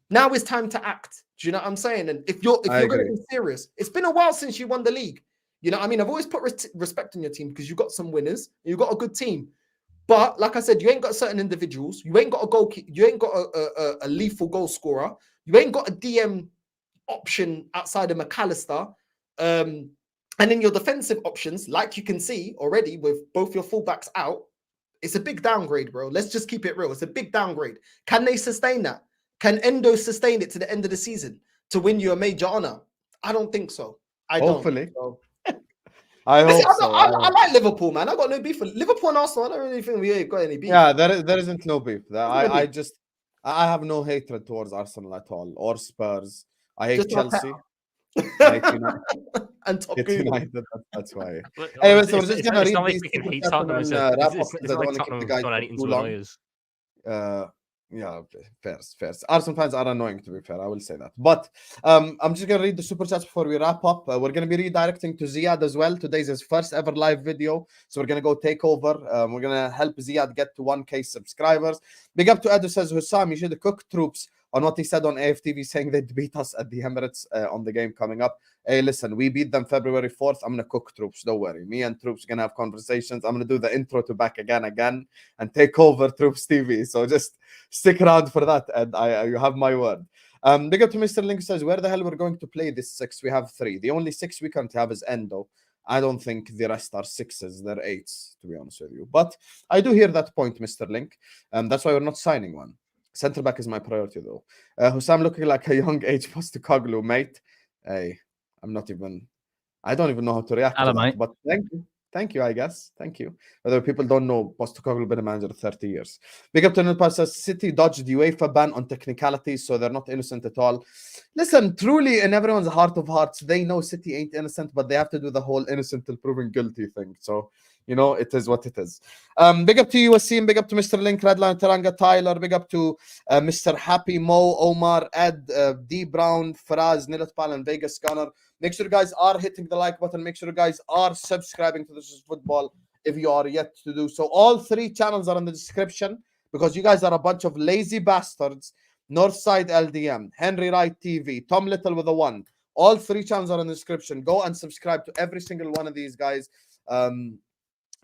Now it's time to act. Do you know what I'm saying? And if you're going to be serious, it's been a while since you won the league. You know what I mean? I've always put respect on your team because you've got some winners. You've got a good team. But like I said, you ain't got certain individuals. You ain't got a goal. You ain't got a lethal goal scorer. You ain't got a DM option outside of McAllister. And in your defensive options, like you can see already with both your fullbacks out, it's a big downgrade, bro. Let's just keep it real. It's a big downgrade. Can they sustain that? Can Endo sustain it to the end of the season to win you a major honor? I don't think so. Hopefully. Don't. I hope so. I like Liverpool, man. I got no beef with Liverpool and Arsenal. I don't really think we ain't got any beef. Yeah, there isn't no beef. I have no hatred towards Arsenal at all, or Spurs. I hate Chelsea. I hate United. And top United, that's why. Anyway, so we're just gonna read these we can hate Tottenham. It's like Tottenham got anything to annoy us. Yeah, fair. Arsenal fans are annoying, to be fair. I will say that. But I'm just going to read the super chats before we wrap up. We're going to be redirecting to Ziad as well. Today's his first ever live video. So we're going to go take over. We're going to help Ziad get to 1K subscribers. Big up to Ed who says, Hussam, you should cook Troopz on what he said on AFTV, saying they'd beat us at the Emirates on the game coming up. Hey, listen, we beat them February 4th. I'm going to cook Troopz. Don't worry. Me and Troopz are going to have conversations. I'm going to do the intro to Back Again and take over Troopz TV. So just stick around for that. And you have my word. Big up to Mr. Link who says, where the hell we're going to play this 6? We have 3. The only 6 we can't have is Endo. I don't think the rest are 6s. They're 8s, to be honest with you. But I do hear that point, Mr. Link. That's why we're not signing one. Centre back is my priority, though. Hussam looking like a young age Postecoglou, mate. Hey, I don't even know how to react to that. Mate. But thank you, I guess. Thank you. Although people don't know, Postecoglou been a manager 30 years. Big up to Nilpar says, City dodged the UEFA ban on technicalities, so they're not innocent at all. Listen, truly, in everyone's heart of hearts, they know City ain't innocent, but they have to do the whole innocent till proven guilty thing. So, you know, it is what it is. Big up to you, Wasim. Big up to Mr. Link, Redline, Taranga, Tyler. Big up to Mr. Happy, Mo, Omar, Ed, D. Brown, Faraz, Nilatpal, and Vegas Gunner. Make sure you guys are hitting the like button. Make sure you guys are subscribing to This Is Football if you are yet to do so. All 3 channels are in the description because you guys are a bunch of lazy bastards. Northside LDM, Henry Wright TV, Tom Little with a 1. All 3 channels are in the description. Go and subscribe to every single one of these guys.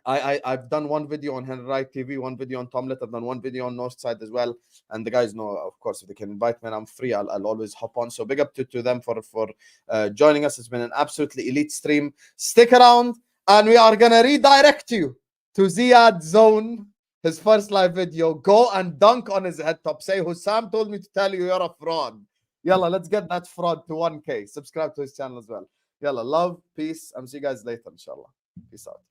I've done one video on Wright TV, one video on Tomlet. I've done one video on Northside as well. And the guys know, of course, if they can invite me and I'm free, I'll always hop on. So big up to them for joining us. It's been an absolutely elite stream. Stick around, and we are gonna redirect you to Ziad's zone. His first live video. Go and dunk on his head top. Say, Hussam told me to tell you you're a fraud. Yalla, let's get that fraud to 1K. Subscribe to his channel as well. Yalla, love, peace. I'm see you guys later, inshallah. Peace out.